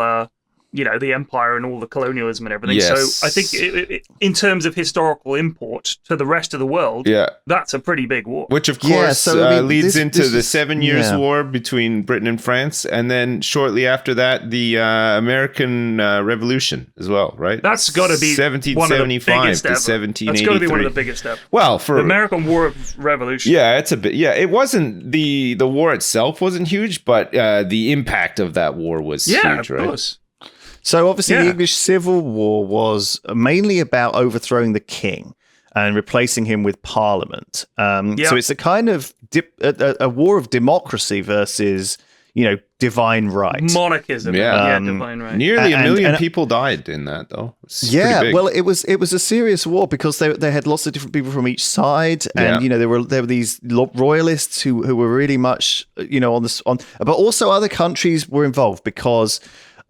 the empire and all the colonialism and everything. Yes. So I think in terms of historical import to the rest of the world, that's a pretty big war. Which, of course, leads into the 7 Years' War between Britain and France. And then shortly after that, the American Revolution as well, right? That's got to be 1775 to 1783. That's got to be one of the biggest ever. Well, for the American War of Revolution. Yeah, it's a bit. Yeah, it wasn't the war itself wasn't huge, but the impact of that war was huge, right? Of course. So obviously the English Civil War was mainly about overthrowing the king and replacing him with Parliament. So it's a kind of a war of democracy versus, divine right. Monarchism. Yeah, divine right. Nearly a million people died in that, though. Well, it was a serious war because they had lots of different people from each side, and there were these royalists who were really much but also other countries were involved because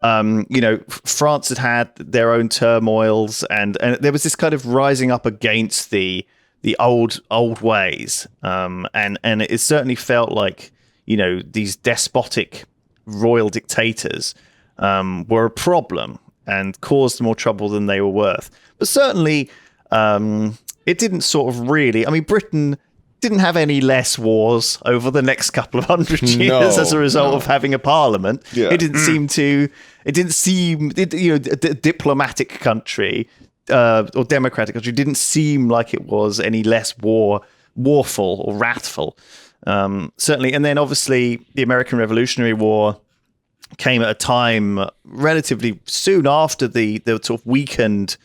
France had their own turmoils, and there was this kind of rising up against the old ways, and it certainly felt like these despotic royal dictators were a problem and caused more trouble than they were worth. But certainly, it didn't sort of really. I mean, Britain didn't have any less wars over the next couple of 100 years as a result of having a parliament. Yeah. It didn't seem a diplomatic country or democratic country didn't seem like it was any less warful or wrathful. Certainly. And then obviously the American Revolutionary War came at a time relatively soon after the sort of weakened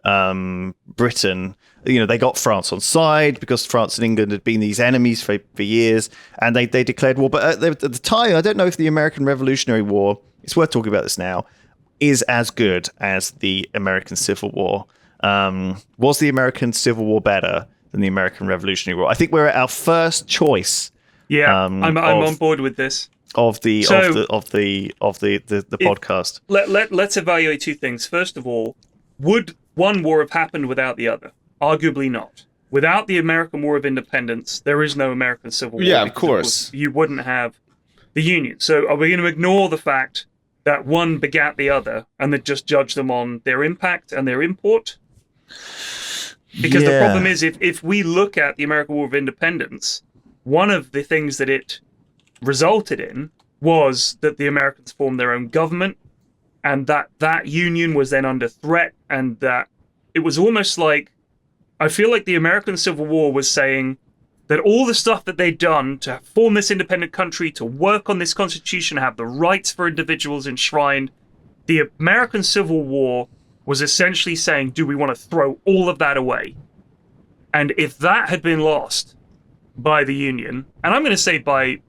Britain. They got France on side because France and England had been these enemies for years, and they declared war. But at the time, I don't know if the American Revolutionary War, it's worth talking about this now, is as good as the American Civil War. Was the American Civil War better than the American Revolutionary War? I think we're at our first choice. Yeah, I'm on board with this. Of the podcast. Let's evaluate two things. First of all, would one war have happened without the other? Arguably not. Without the American War of Independence, there is no American Civil War. Yeah, of course. You wouldn't have the Union. So are we going to ignore the fact that one begat the other and then just judge them on their impact and their import? Because the problem is, if we look at the American War of Independence, one of the things that it resulted in was that the Americans formed their own government, and that union was then under threat, and that it was almost like, I feel like the American Civil War was saying that all the stuff that they'd done to form this independent country, to work on this constitution, have the rights for individuals enshrined, the American Civil War was essentially saying, do we want to throw all of that away? And if that had been lost by the Union, and I'm going to say by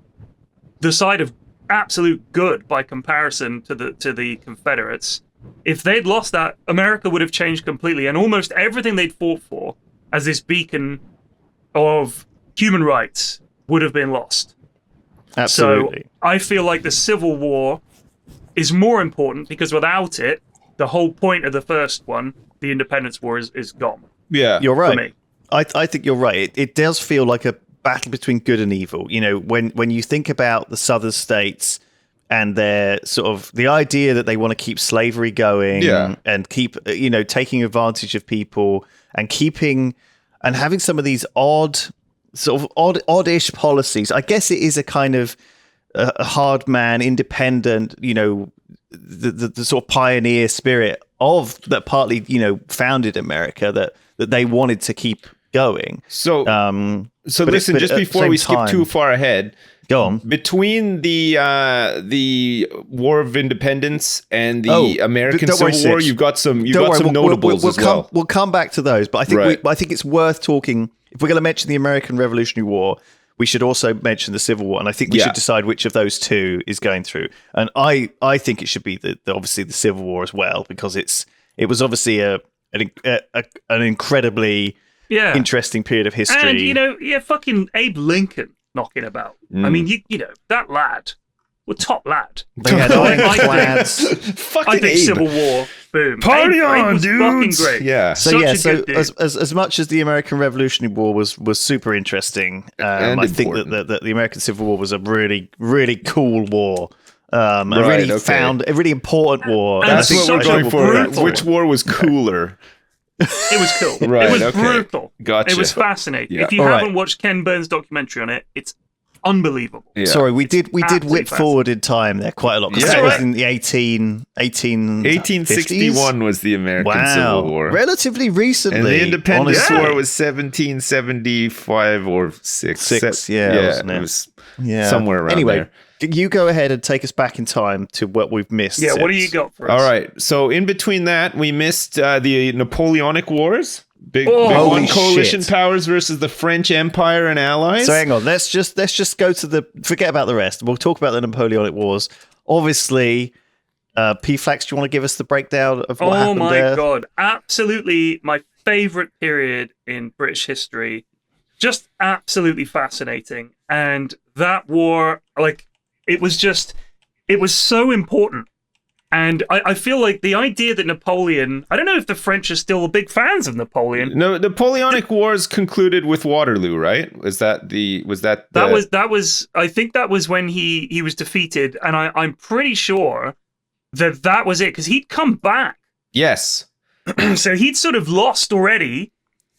the side of absolute good by comparison to the Confederates, if they'd lost that, America would have changed completely, and almost everything they'd fought for as this beacon of human rights would have been lost. Absolutely. So I feel like the Civil War is more important because without it, the whole point of the first one, the Independence War, is gone. Yeah, you're right. For me. I think you're right. It does feel like a battle between good and evil. When you think about the southern states and their sort of the idea that they want to keep slavery going and keep taking advantage of people and having some of these oddish policies. I guess it is a kind of a hard man, independent, the sort of pioneer spirit of that partly founded America that they wanted to keep going. So listen, just before we skip too far ahead, go on. Between the War of Independence and the American Civil War, you've got some notables as well. We'll come back to those, but I think I think it's worth talking. If we're going to mention the American Revolutionary War, we should also mention the Civil War, and I think we should decide which of those two is going through. And I think it should be obviously the Civil War as well, because it was obviously an incredibly interesting period of history. And fucking Abe Lincoln knocking about. I mean, that lad, top lad. They had ironclads. Fucking I think Abe. Civil War, boom. Party on, was dudes! Fucking great. Yeah. So as much as the American Revolutionary War was super interesting, I think that the American Civil War was a really, really cool war. A really important war. That's what we're going for. Brutal. Which war was cooler? It was cool. Right, it was brutal. Gotcha. It was fascinating. Yeah. If you haven't watched Ken Burns' documentary on it, it's unbelievable. Yeah. Sorry, we did whip forward in time there quite a lot, because that was in the 1861 was the American Civil War. Relatively recently. And the Independence War was 1775 or 6. Wasn't it? It was somewhere around there. you go ahead and take us back in time to what we've missed. Yeah, what do you got for us? All right. So in between that, we missed the Napoleonic Wars. Big holy one coalition shit. powers versus the French Empire and allies. So hang on, let's just go to forget about the rest. We'll talk about the Napoleonic Wars. Obviously, P-Flax, do you want to give us the breakdown of what happened there? Oh my god, absolutely my favorite period in British history. Just absolutely fascinating. And that war, like, it was so important. And I feel like the idea that Napoleon, I don't know if the French are still big fans of Napoleon. No, Napoleonic Wars concluded with Waterloo, right? I think that was when he was defeated, and I'm pretty sure that was it, because he'd come back. Yes. So he'd sort of lost already,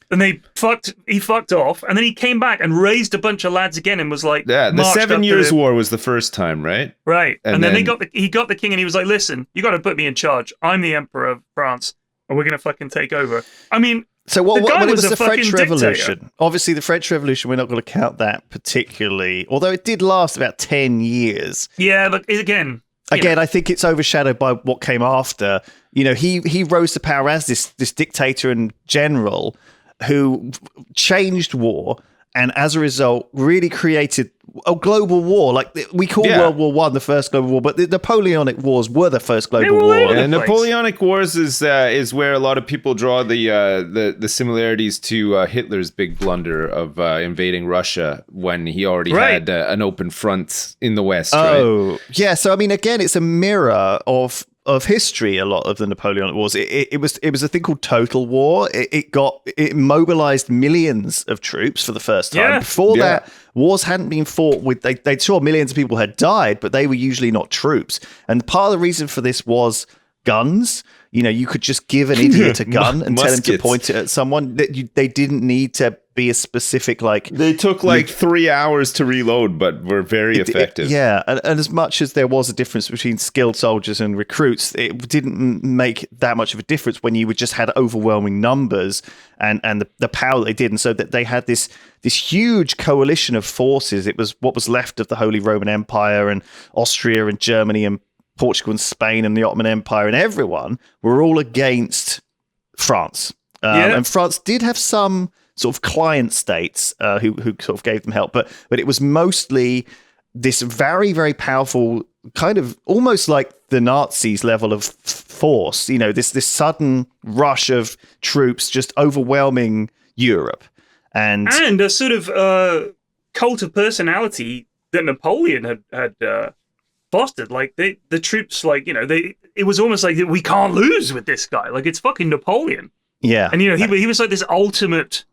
and he fucked off, and then he came back and raised a bunch of lads again and was like, yeah, the 7 Years' War was the first time, right? Right. And then he got the king, and he was like, listen, you got to put me in charge. I'm the emperor of France, and we're going to fucking take over. I mean, so when it was the French Revolution, dictator. Obviously the French Revolution, we're not going to count that particularly, although it did last about 10 years. Yeah, but again, I think it's overshadowed by what came after. You know, he rose to power as this dictator and general who changed war, and as a result really created a global war. Like, we call World War One the first global war, but the Napoleonic Wars were the first global war. And Napoleonic Wars is where a lot of people draw the similarities to Hitler's big blunder of invading Russia when he already had an open front in the West. Oh, right? Yeah. So I mean, again, it's a mirror of history. A lot of the Napoleonic Wars, it was a thing called total war. It mobilized millions of troops for the first time. Before that, wars hadn't been fought with. They sure millions of people had died, but they were usually not troops. And part of the reason for this was guns. You know, you could just give an idiot a gun and tell him to point it at someone. They didn't need to be a specific, like... They took 3 hours to reload, but were very effective. And as much as there was a difference between skilled soldiers and recruits, it didn't make that much of a difference when you just had overwhelming numbers and the power that they did. And so that they had this huge coalition of forces. It was what was left of the Holy Roman Empire, and Austria and Germany and Portugal and Spain and the Ottoman Empire, and everyone were all against France. And France did have some sort of client states who sort of gave them help, but it was mostly this very, very powerful kind of almost like the Nazis level of force. You know, this sudden rush of troops just overwhelming Europe, and a sort of cult of personality that Napoleon had fostered. Like the troops, like, you know, it was almost like, we can't lose with this guy. Like, it's fucking Napoleon. Yeah, and you know, he was like this ultimate,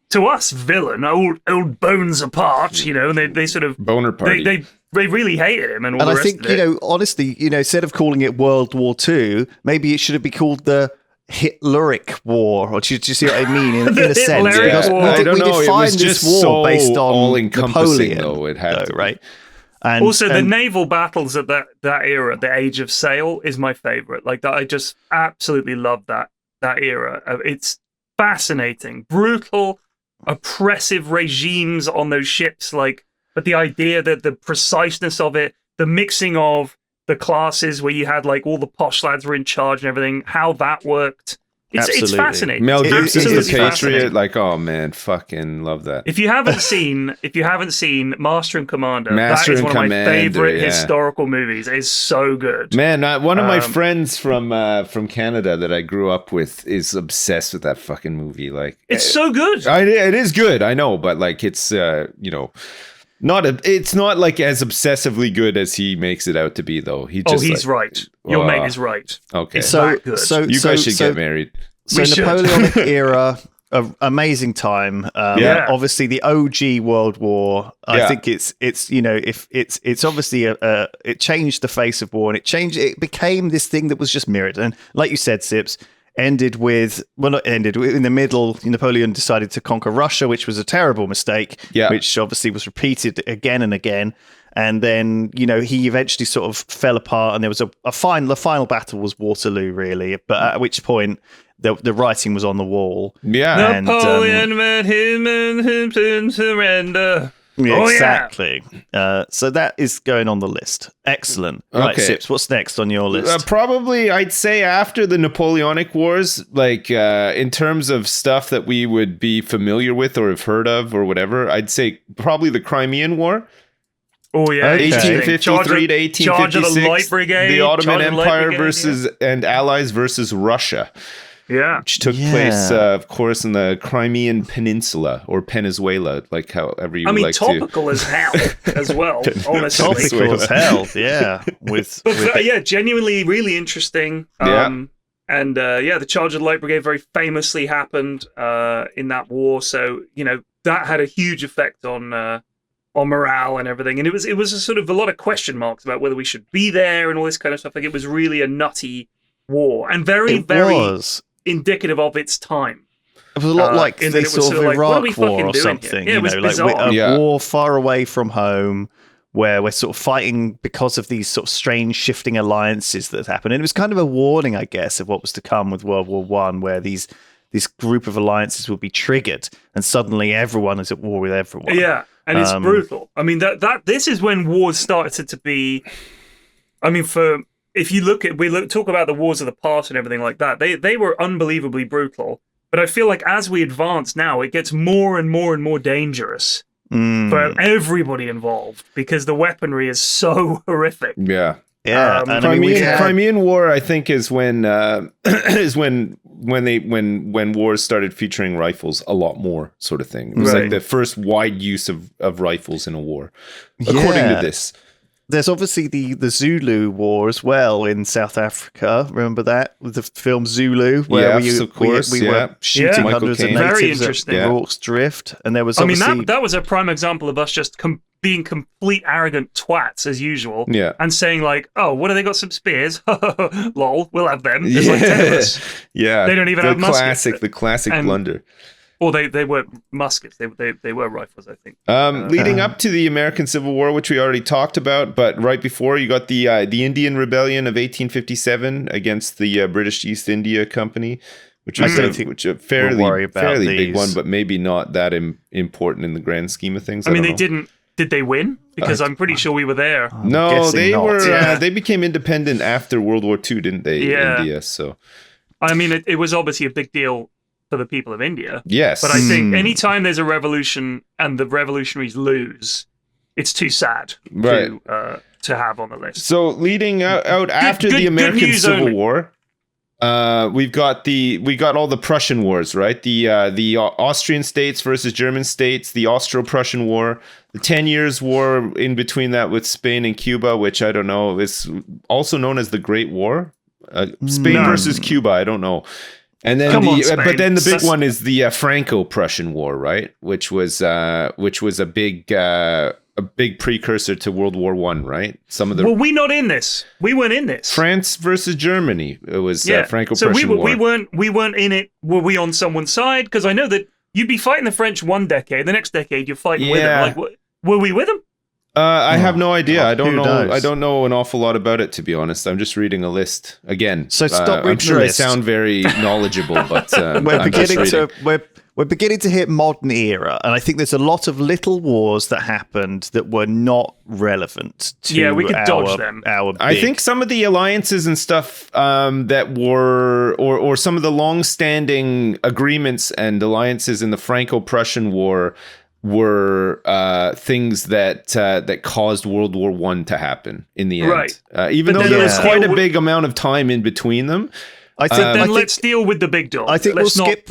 to us, villain, old bones apart, you know, and they sort of boner party. They really hated him, and I think, you know, honestly, you know, instead of calling it World War II, maybe it should have been called the Hitleric War, or do you see what I mean? In a sense, because we defined this war based on Napoleon, though. It had to, right? And also, the naval battles at that era, the Age of Sail, is my favorite. Like, that, I just absolutely love that era. It's fascinating, brutal, oppressive regimes on those ships. Like, but the idea that the preciseness of it, the mixing of the classes where you had like all the posh lads were in charge and everything, how that worked. It's fascinating. Mel Gibson's The Patriot, like, oh man, fucking love that. If you haven't seen Master and Commander, that is one of my favorite historical movies. It's so good. Man, one of my friends from Canada that I grew up with is obsessed with that fucking movie. Like, it's so good. It is good, I know, but like, it's you know, it's not like as obsessively good as he makes it out to be, though. He's right. Your mate is right. Okay, it's that good. You guys should get married. So Napoleonic era, amazing time. Obviously the OG World War. I think it's you know, if it's obviously it changed the face of war, and it became this thing that was just mirrored. And like you said, Sips, in the middle, Napoleon decided to conquer Russia, which was a terrible mistake, which obviously was repeated again and again. And then, you know, he eventually sort of fell apart, and there was the final battle was Waterloo, really. But at which point the writing was on the wall. Yeah. Napoleon made him and him to surrender. Yeah, exactly. So that is going on the list. Excellent. Right, Sips, what's next on your list? Probably, I'd say after the Napoleonic Wars, like in terms of stuff that we would be familiar with or have heard of or whatever, I'd say probably the Crimean War. Oh yeah, 1853 to 1856. Charge of the Light Brigade, the Ottoman Empire and allies versus Russia. Yeah, which took place, of course, in the Crimean Peninsula or Venezuela, like however you like to. Topical as hell as well. Honestly, topical as hell. Yeah, genuinely really interesting. And the Charge of the Light Brigade very famously happened in that war. So that had a huge effect on morale and everything. And it was a sort of a lot of question marks about whether we should be there and all this kind of stuff. Like it was really a nutty war and very indicative of its time. It was a lot like the sort of Iraq War or something. Yeah, it was bizarre. A war far away from home where we're sort of fighting because of these sort of strange shifting alliances that happened. And it was kind of a warning, I guess, of what was to come with World War One, where this group of alliances would be triggered and suddenly everyone is at war with everyone. Yeah, and it's brutal. I mean, this is when wars started to be... I mean, if you talk about the wars of the past and everything like that, they were unbelievably brutal. But I feel like as we advance now, it gets more and more and more dangerous for everybody involved because the weaponry is so horrific. Yeah. Yeah. Crimean War, I think, is when when wars started featuring rifles a lot more, sort of thing. It was like the first wide use of rifles in a war, according to this. There's obviously the Zulu War as well in South Africa. Remember that with the film Zulu, where we were shooting hundreds of natives at Rorke's Drift, and there was. That was a prime example of us just being complete arrogant twats as usual. Yeah. And saying like, "Oh, what have they got? Some spears? Lol, we'll have them." There's like 10 of us. Yeah. They don't even have muskets. The classic blunder. Or they weren't muskets. They were rifles, I think. Leading up to the American Civil War, which we already talked about, but right before you got the Indian Rebellion of 1857 against the British East India Company, which was a fairly big one, but maybe not that important in the grand scheme of things. I mean, they didn't. Did they win? Because I'm pretty sure we were there. No, they were. They became independent after World War II, didn't they? Yeah. India. So, I mean, it was obviously a big deal for the people of India. Yes. But I think anytime there's a revolution and the revolutionaries lose, it's too sad to have on the list. So leading out after the American Civil War, we got all the Prussian wars, right? The Austrian states versus German states, the Austro-Prussian War, the 10 Years' War in between that with Spain and Cuba, which I don't know, is also known as the Great War. Spain versus Cuba, I don't know. And then but then the big one is the Franco-Prussian War, right? Which was a big precursor to World War One, right? Well, we not in this. We weren't in this. France versus Germany. It was Franco-Prussian War. We weren't in it. Were we on someone's side? Because I know that you'd be fighting the French one decade, the next decade you're fighting with them. Like, were we with them? I have no idea. I don't know. I don't know an awful lot about it, to be honest. I'm just reading a list again. So stop reading I'm sure the I list. sound very knowledgeable, but we're beginning to hit modern era, and I think there's a lot of little wars that happened that were not relevant to we could dodge them. I think some of the alliances and stuff that were, or some of the long-standing agreements and alliances in the Franco-Prussian War were things that caused World War One to happen in the end. Right. Even though there was quite a big amount of time in between them. I think let's deal with the big dog. I think we'll skip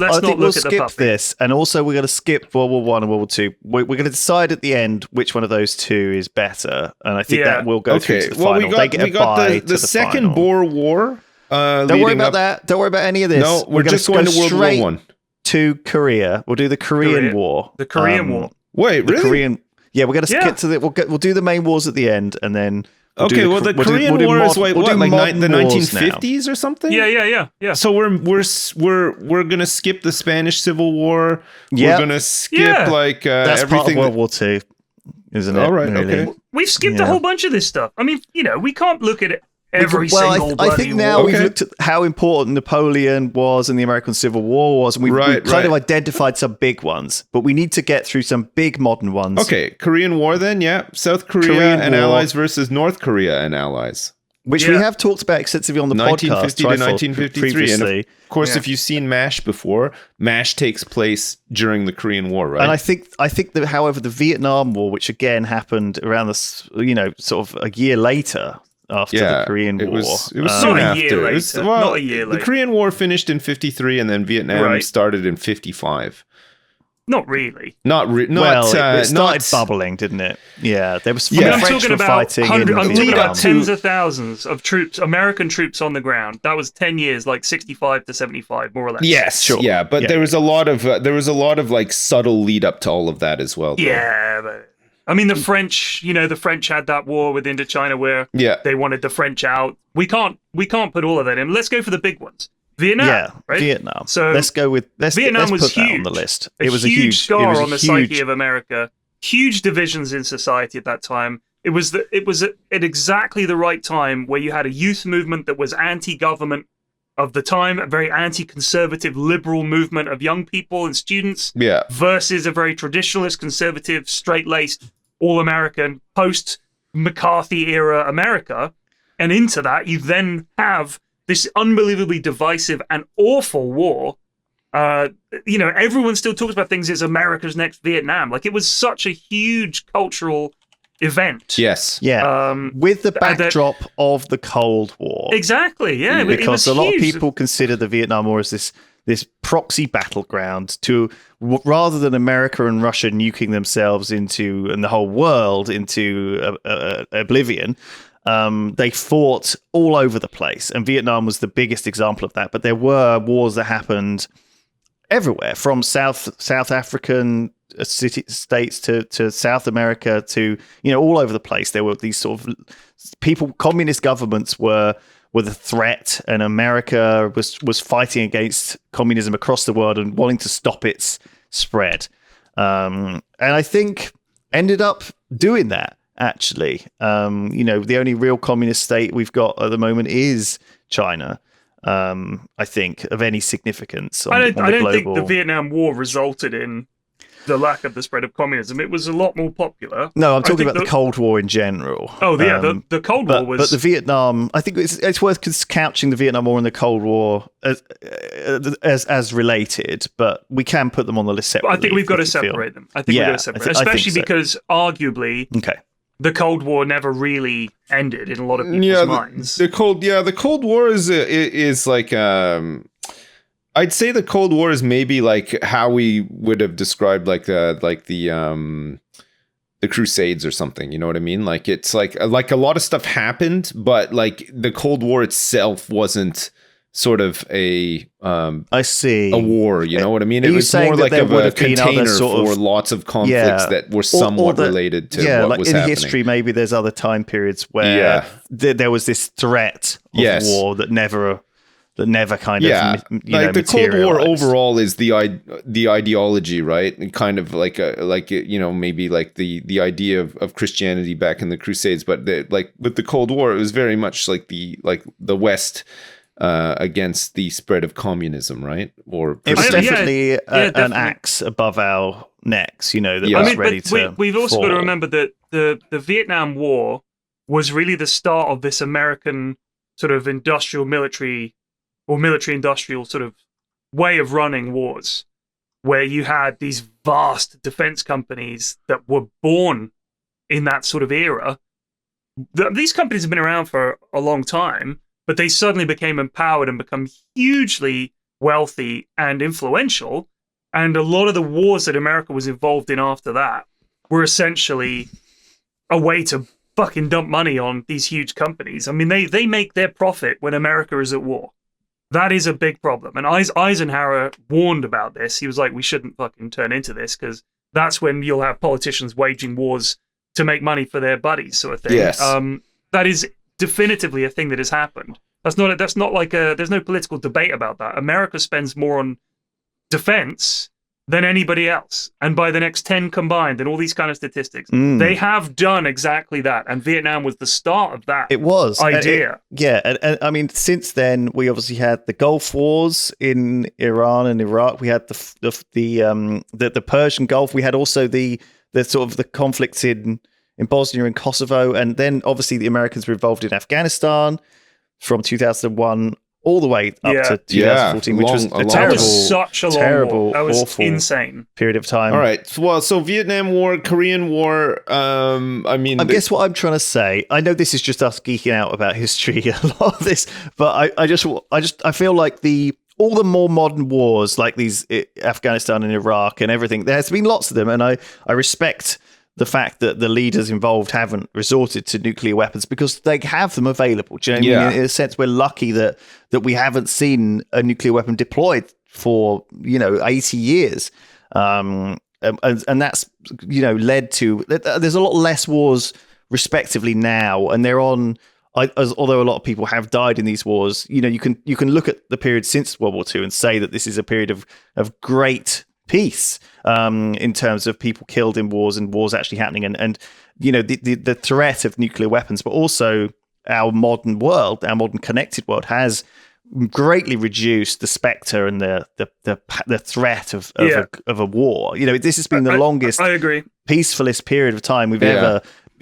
this, and also we're going to skip World War One and World War Two. We're going to decide at the end which one of those two is better, and I think that will go through to the final. We got the Second Boer War. Don't worry about that. Don't worry about any of this. No, we're just going to World War One. To Korea. We'll do the Korean War. The Korean War. Wait, really? We're going to skip to the. We'll do the main wars at the end, and then. The Korean War is like the 1950s or something. Yeah. So we're gonna skip the Spanish Civil War. We're gonna skip that's everything. Part of World War II, isn't it? All right, really? okay. We've skipped a whole bunch of this stuff. I mean, we can't look at it. every single bloody I think now war. we've looked at how important Napoleon was and the American Civil War was, and we've kind of identified some big ones, but we need to get through some big modern ones. Okay, Korean War then, yeah. South Korea and allies versus North Korea and allies. Which we have talked about extensively on the 1950 podcast. 1953. Previously. And of course, if you've seen MASH before, MASH takes place during the Korean War, right? And I think that, however, the Vietnam War, which again happened around this, sort of a year later after the Korean War. It was soon after. Not a year later. The Korean War finished in 53 and then Vietnam started in 55. Not really. It started bubbling, didn't it? Yeah, there was. I'm talking about tens of thousands of troops, American troops on the ground. That was 10 years, like 65 to 75, more or less. Yes, sure. Yeah, but there was a lot of like subtle lead up to all of that as well. Though. Yeah, but I mean the French. The French had that war with Indochina where they wanted the French out. We can't put all of that in. Let's go for the big ones. Vietnam, right? Vietnam. So Vietnam was huge. That on the list. It was a huge scar on the psyche of America. Huge divisions in society at that time. It was at exactly the right time where you had a youth movement that was anti-government of the time, a very anti-conservative liberal movement of young people and students, versus a very traditionalist, conservative, straight-laced, all-American, post-McCarthy era America. And into that, you then have this unbelievably divisive and awful war. Everyone still talks about things as America's next Vietnam. Like, it was such a huge cultural event. Yes. Yeah. With the backdrop of the Cold War. Exactly, yeah. Because a lot of people consider the Vietnam War as this proxy battleground to, rather than America and Russia nuking themselves and the whole world into oblivion, they fought all over the place, and Vietnam was the biggest example of that. But there were wars that happened everywhere, from South African states to South America to all over the place. There were these sort of communist governments were the threat, and America was fighting against communism across the world and wanting to stop its spread. And I think ended up doing that. Actually, the only real communist state we've got at the moment is China. I think of any significance. I don't think the Vietnam War resulted in the lack of the spread of communism. It was a lot more popular. No, I'm talking about the Cold War in general. Oh, yeah, the Cold War was... But the Vietnam... I think it's worth couching the Vietnam War and the Cold War as related, but we can put them on the list separately. I think we've got to separate them. I think we've got to separate them. Especially because, arguably... Okay. The Cold War never really ended in a lot of people's minds. The Cold War is like I'd say the Cold War is maybe like how we would have described like the Crusades or something. You know what I mean? Like it's like a lot of stuff happened, but like the Cold War itself wasn't sort of a war, you know what I mean? It was more like a container for lots of conflicts that were somewhat related to what was happening. In history, maybe there's other time periods where there was this threat of war that never kind of like the Cold War overall is the ideology, right? And kind of like maybe like the idea of Christianity back in the Crusades, but like with the Cold War, it was very much like the West against the spread of communism, right? Or it was definitely an axe above our necks, that was ready to we've also fall. got to remember that the Vietnam War was really the start of this American sort of military industrial sort of way of running wars, where you had these vast defense companies that were born in that sort of era. These companies have been around for a long time, but they suddenly became empowered and become hugely wealthy and influential. And a lot of the wars that America was involved in after that were essentially a way to fucking dump money on these huge companies. I mean, they make their profit when America is at war. That is a big problem. And Eisenhower warned about this. He was like, we shouldn't fucking turn into this, because that's when you'll have politicians waging wars to make money for their buddies, sort of thing. Yes. That is definitively a thing that has happened. That's not like there's no political debate about that. America spends more on defense than anybody else. And by the next 10 combined and all these kind of statistics, they have done exactly that. And Vietnam was the start of that. It was idea. And I mean, since then, we obviously had the Gulf Wars in Iran and Iraq. We had the Persian Gulf. We had also the sort of the conflicts in Bosnia and Kosovo. And then obviously the Americans were involved in Afghanistan from 2001 all the way up to 2014, which was a terrible, that was awful insane period of time. All right. Well, so Vietnam War, Korean War. I guess what I'm trying to say, I know this is just us geeking out about history, a lot of this, but I feel like all the more modern wars, like these Afghanistan and Iraq and everything, there's been lots of them, and I respect the fact that the leaders involved haven't resorted to nuclear weapons because they have them available. Do you know what I mean? In a sense, we're lucky that we haven't seen a nuclear weapon deployed for 80 years, and that's led to there's a lot less wars respectively now, and they're on. Although a lot of people have died in these wars, you can look at the period since World War II and say that this is a period of great peace in terms of people killed in wars and wars actually happening, and the threat of nuclear weapons, but also our modern connected world has greatly reduced the specter and the threat of a war. This has been the longest, I agree, peacefulest period of time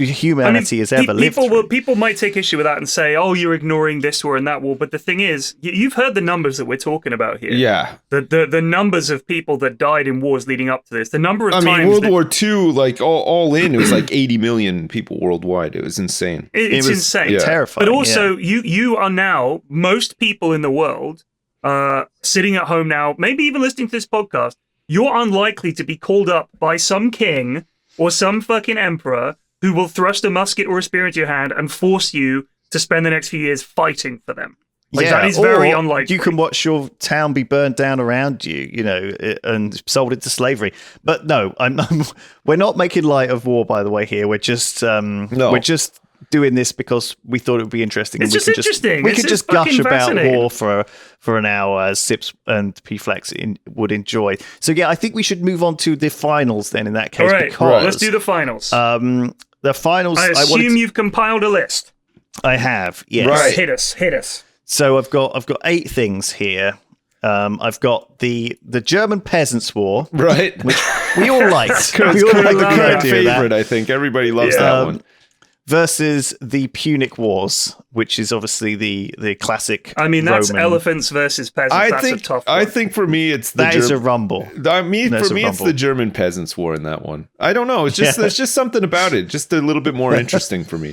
humanity has ever lived through. People might take issue with that and say, "Oh, you're ignoring this war and that war." But the thing is, you've heard the numbers that we're talking about here. Yeah, the numbers of people that died in wars leading up to this. The number of times. I mean, World War II, like all in, it was like 80 million people worldwide. It was insane. It's insane, terrifying. But also, you are now most people in the world sitting at home now, maybe even listening to this podcast. You're unlikely to be called up by some king or some fucking emperor who will thrust a musket or a spear into your hand and force you to spend the next few years fighting for them. That is very unlikely. You can watch your town be burned down around you, and sold into slavery. But no, we're not making light of war, by the way. Here, we're just we're just doing this because we thought it would be interesting. It's just interesting. We could just gush about war for an hour, as Sips and P-Flex would enjoy. So yeah, I think we should move on to the finals then. In that case, all right, let's do the finals. The finals. I assume you've compiled a list. I have. Yes. Right. Hit us. So I've got 8 things here. I've got the German Peasants' War, right, which we all liked. We all liked the current favorite. I think everybody loves that one. Versus the Punic Wars, which is obviously the classic. I mean, that's Roman. Elephants versus Peasants. That's a tough one. I think for me, it's that is a rumble. It's the German Peasants' War in that one. I don't know. It's just there's just something about it, just a little bit more interesting for me.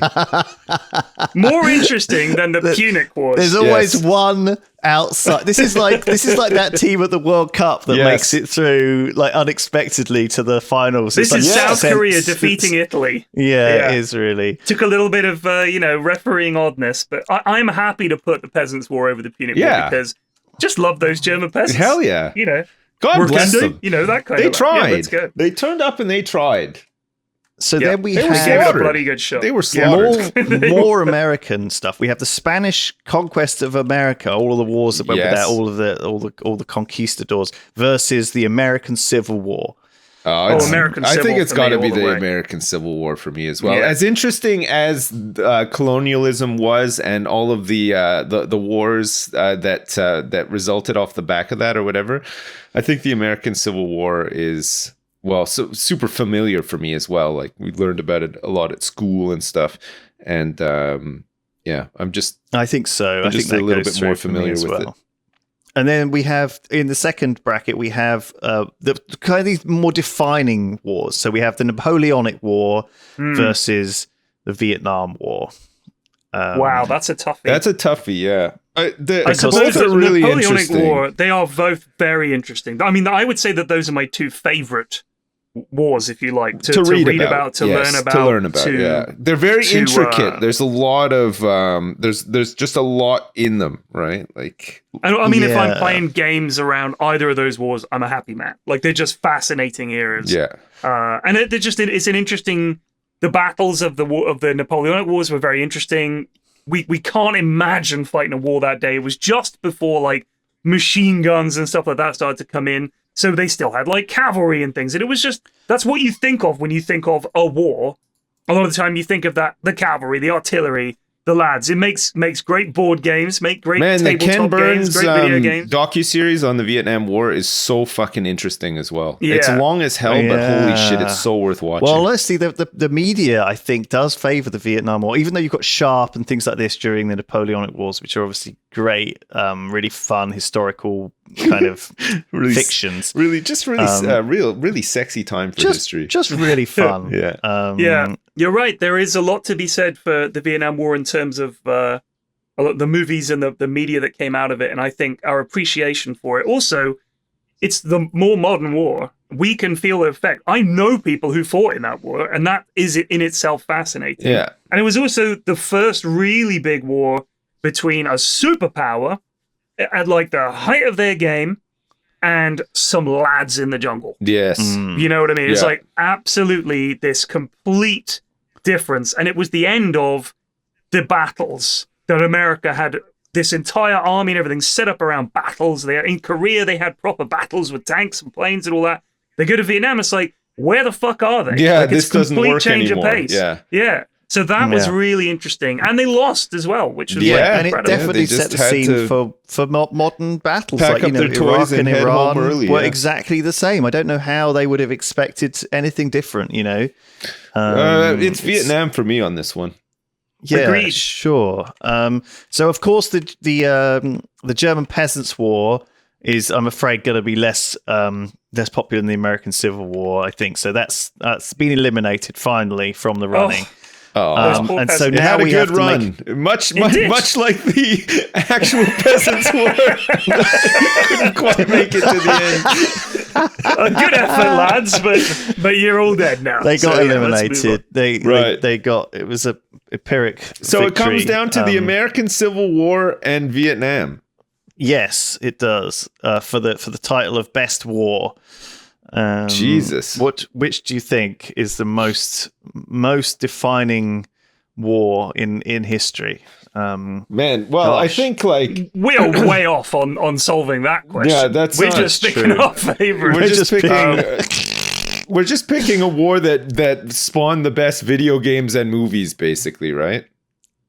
More interesting than the Punic Wars. There's always one outside. This is like that team at the World Cup that makes it through unexpectedly to the finals. This is South Korea defeating Italy. Yeah, it is really. Took a little bit of refereeing oddness, but I'm happy to put the Peasants' War over the Punic War because just love those German peasants. Hell yeah. God bless them. That kind they of. Tried. Yeah, let's go. They turned up and they tried. So then we gave it a bloody good shot. They were slaughtered. More American stuff. We have the Spanish conquest of America, all of the wars that went with that, all the conquistadors, versus the American Civil War. American Civil. I think it's got to be the way. American Civil War for me as well. Yeah. As interesting as colonialism was, and all of the wars that resulted off the back of that, or whatever, I think the American Civil War is so super familiar for me as well. Like we learned about it a lot at school and stuff, and I think so. I think a little bit more familiar with it. And then we have, in the second bracket, we have the kind of these more defining wars. So we have the Napoleonic War versus the Vietnam War. Wow, that's a toughie. That's a toughie, yeah. I suppose the really Napoleonic War, they are both very interesting. I mean, I would say that those are my 2 favorite wars, if you like, to read about, to learn about. Yeah, they're very intricate. There's a lot of there's just a lot in them, right? Like, I mean, if I'm playing games around either of those wars, I'm a happy man. Like, they're just fascinating eras. Yeah, and it's an interesting. The battles of the Napoleonic Wars were very interesting. We can't imagine fighting a war that day. It was just before machine guns and stuff like that started to come in. So they still had like cavalry and things. And it was just, that's what you think of when you think of a war. A lot of the time you think of that, the cavalry, the artillery, the lads. It makes great board games, make great tabletop the Ken Burns games, great video games. docuseries on the Vietnam War is so fucking interesting as well. Yeah. It's long as hell, but holy shit, it's so worth watching. Well, honestly, the media, I think, does favour the Vietnam War, even though you've got Sharp and things like this during the Napoleonic Wars, which are obviously great, really fun, historical kind of fictions. Really sexy time for history. Just really fun. Yeah. You're right. There is a lot to be said for the Vietnam War in terms of the movies and the media that came out of it. And I think our appreciation for it. Also, it's the more modern war. We can feel the effect. I know people who fought in that war, and that is in itself fascinating. Yeah. And it was also the first really big war between a superpower at like the height of their game and some lads in the jungle. Yes. You know what I mean? It's like absolutely this complete difference. And it was the end of the battles that America had this entire army and everything set up around battles. In Korea, they had proper battles with tanks and planes and all that. They go to Vietnam, it's like, where the fuck are they? Yeah, like, this doesn't work change anymore. Of pace. Yeah. So that was really interesting. And they lost as well, which was and incredible. it definitely set the scene for modern battles. Pack up their toys Iraq and head Iran home early, were exactly the same. I don't know how they would have expected anything different, it's Vietnam for me on this one. Yeah, Agreed. Sure. So, of course, the German Peasants' War is, I'm afraid, going to be less popular than the American Civil War, I think. So that's been eliminated finally from the running. And so now we have to run. Much like the actual Peasants' War. Couldn't quite make it to the end. A good effort, lads, but you're all dead now. They got eliminated. They got, it was a Pyrrhic So victory. it comes down to the American Civil War and Vietnam. Yes, it does. For the title of Best War. Jesus. Which do you think is the most defining war in history? I think like we are way off on solving that question. Yeah, that's we're just picking our favorite. We're just picking a war that spawned the best video games and movies, basically, right?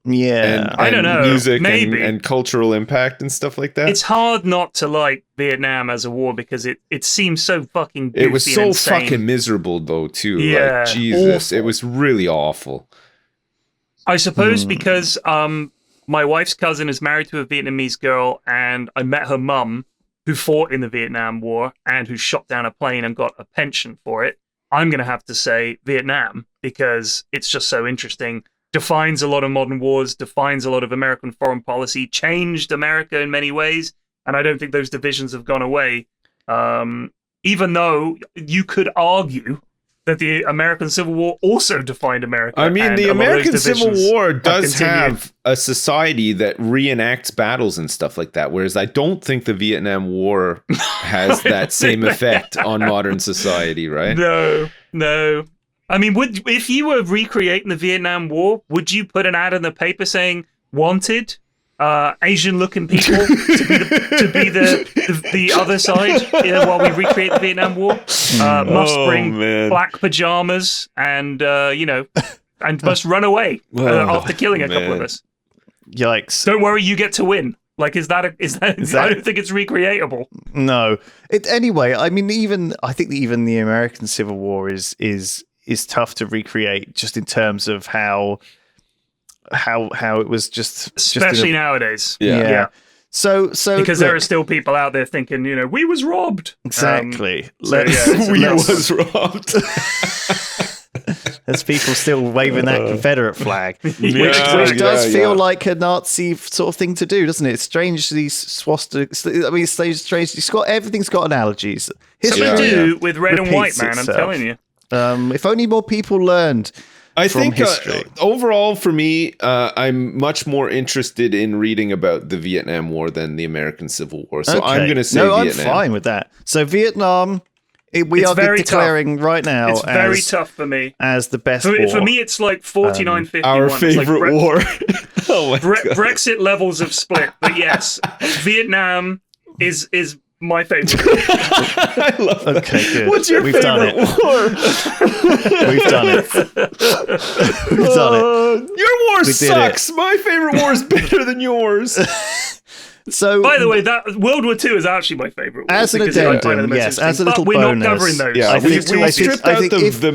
Yeah, I don't know. Music Maybe. and cultural impact and stuff like that. It's hard not to like Vietnam as a war because it seems so fucking goofy. It was so and insane. fucking miserable though, too. Yeah, like, Jesus, awful. It was really awful. I suppose because my wife's cousin is married to a Vietnamese girl, and I met her mum, who fought in the Vietnam War and who shot down a plane and got a pension for it. I'm going to have to say Vietnam because it's just so interesting. Defines a lot of modern wars, defines a lot of American foreign policy, changed America in many ways, and I don't think those divisions have gone away. Even though you could argue that the American Civil War also defined America. I mean, the American Civil War does have a society that reenacts battles and stuff like that, whereas I don't think the Vietnam War has that same effect on modern society, right? No. I mean, if you were recreating the Vietnam War, would you put an ad in the paper saying "Wanted"? Asian-looking people to be the other side while we recreate the Vietnam War. Must bring black pajamas and and must run away after killing a couple of us. Yikes! Don't worry, you get to win. Like, is that? I don't think it's recreatable. No. Anyway, I mean, I think even the American Civil War is tough to recreate, just in terms of how it was especially nowadays. Yeah. So because there are still people out there thinking, we was robbed. Exactly. Was robbed. There's people still waving that Confederate flag, which does feel like a Nazi sort of thing to do, doesn't it? It's strange, these swastikas. I mean, it's strange. Everything's got analogies. History do with red and white, man. Itself. I'm telling you. If only more people learned. I think overall, for me, I'm much more interested in reading about the Vietnam War than the American Civil War. So I'm going to say Vietnam. I'm fine with that. So Vietnam, we are declaring right now. It's very tough for me as the best war. For me, it's like 49-51. Our favorite war. Oh my God. Brexit levels of split, but yes, Vietnam is my favorite. I love that. Okay, good. What's your We've favorite done it. war? We've done it. We've done it. Your war We did sucks. My favorite war is better than yours. So, By the way, that World War II is actually my favorite. As an addendum, yes, as a little but we're bonus. not covering those. Yeah, I we think- stripped I out think the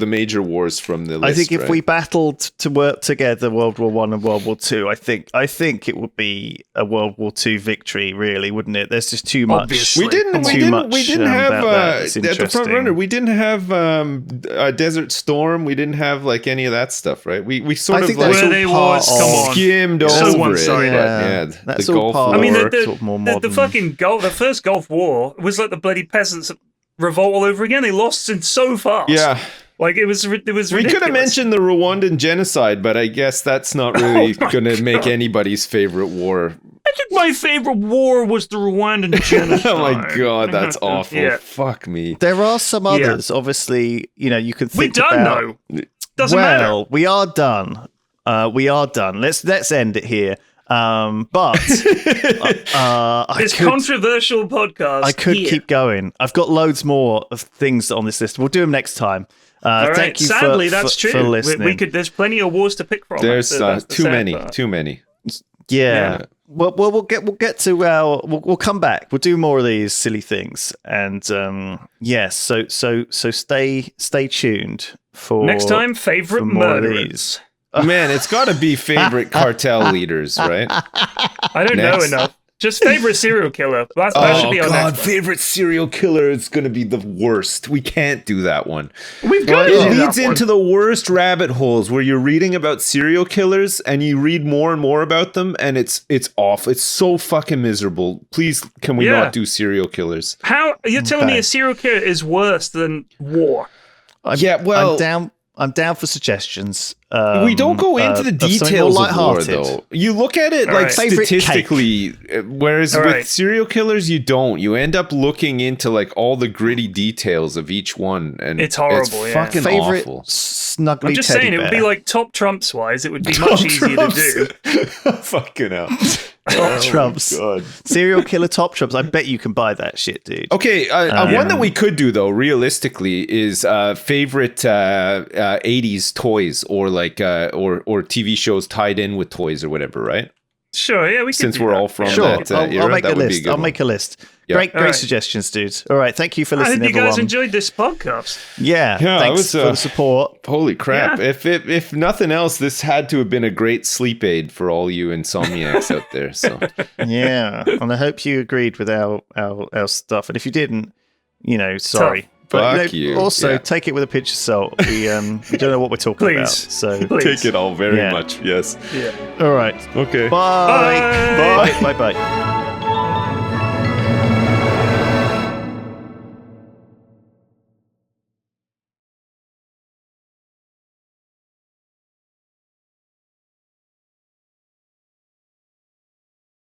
major wars from the list. I think if right? we battled to work together World War One and World War Two, I think it would be a World War Two victory, really, wouldn't it? There's just too much. Obviously. We didn't have at the front runner. We didn't have a Desert Storm. We didn't have like any of that stuff, right? We sort of like where they was, come on. skimmed So over it. one-sided. Yeah, That's the all Gulf part War. of I mean, it. the Sort of more modern. fucking the first Gulf War was like the bloody peasants revolt all over again. They lost in so fast. Yeah. Like it was ridiculous. We could have mentioned the Rwandan genocide, but I guess that's not really going to make anybody's favorite war. I think my favorite war was the Rwandan genocide. Oh my god, that's awful. Yeah. Fuck me. There are some others. Obviously, you can think We're done about. though. Doesn't matter. We are done. We are done. Let's end it here. But This controversial podcast. I could keep going. I've got loads more of things on this list. We'll do them next time. All right. Thank you. Sadly, for, that's for, true. For listening. There's plenty of wars to pick from. There's That's the too sad many. part. Too many. Yeah. Well, we'll get to our. We'll come back. We'll do more of these silly things, and yes. So stay tuned for Next time. Favorite for more of murderers. these. Man, it's got to be favorite cartel leaders, right? I don't Next. know enough. Just favorite serial killer. That should be our next one. favorite serial killer is going to be the worst. We can't do that one. We've got to It do leads that one. into the worst rabbit holes where you're reading about serial killers and you read more and more about them, and it's awful. It's so fucking miserable. Please, can we not do serial killers? How you're telling me a serial killer is worse than war? I'm down for suggestions. We don't go into the details of war, though. You look at it like statistically, whereas with serial killers, you don't. You end up looking into like all the gritty details of each one, and it's horrible. It's fucking favorite awful. Snuggly I'm just teddy saying, it would be bear. like top trumps wise. It would be much easier to do. Fucking hell. Top trumps. God. Serial killer top trumps. I bet you can buy that shit, dude. Okay, one that we could do though, realistically, is favorite 80s toys or like or TV shows tied in with toys or whatever, right? Sure, yeah, we can. Since we're all from that I'll era, make that a would be list. a good I'll one. make a list. Yeah. Great suggestions, dude. All right, thank you for I listening, hope you guys everyone. enjoyed this podcast. Yeah, thanks for the support. Holy crap! Yeah. If nothing else, this had to have been a great sleep aid for all you insomniacs out there. So Yeah, and I hope you agreed with our stuff. And if you didn't, sorry. Tough. But Fuck you. also Yeah. take it with a pinch of salt. We don't know what we're talking about. Please. So Please. take it all very much. Yes. Yeah. all right. Okay. Bye. Bye. Bye. Bye. Bye.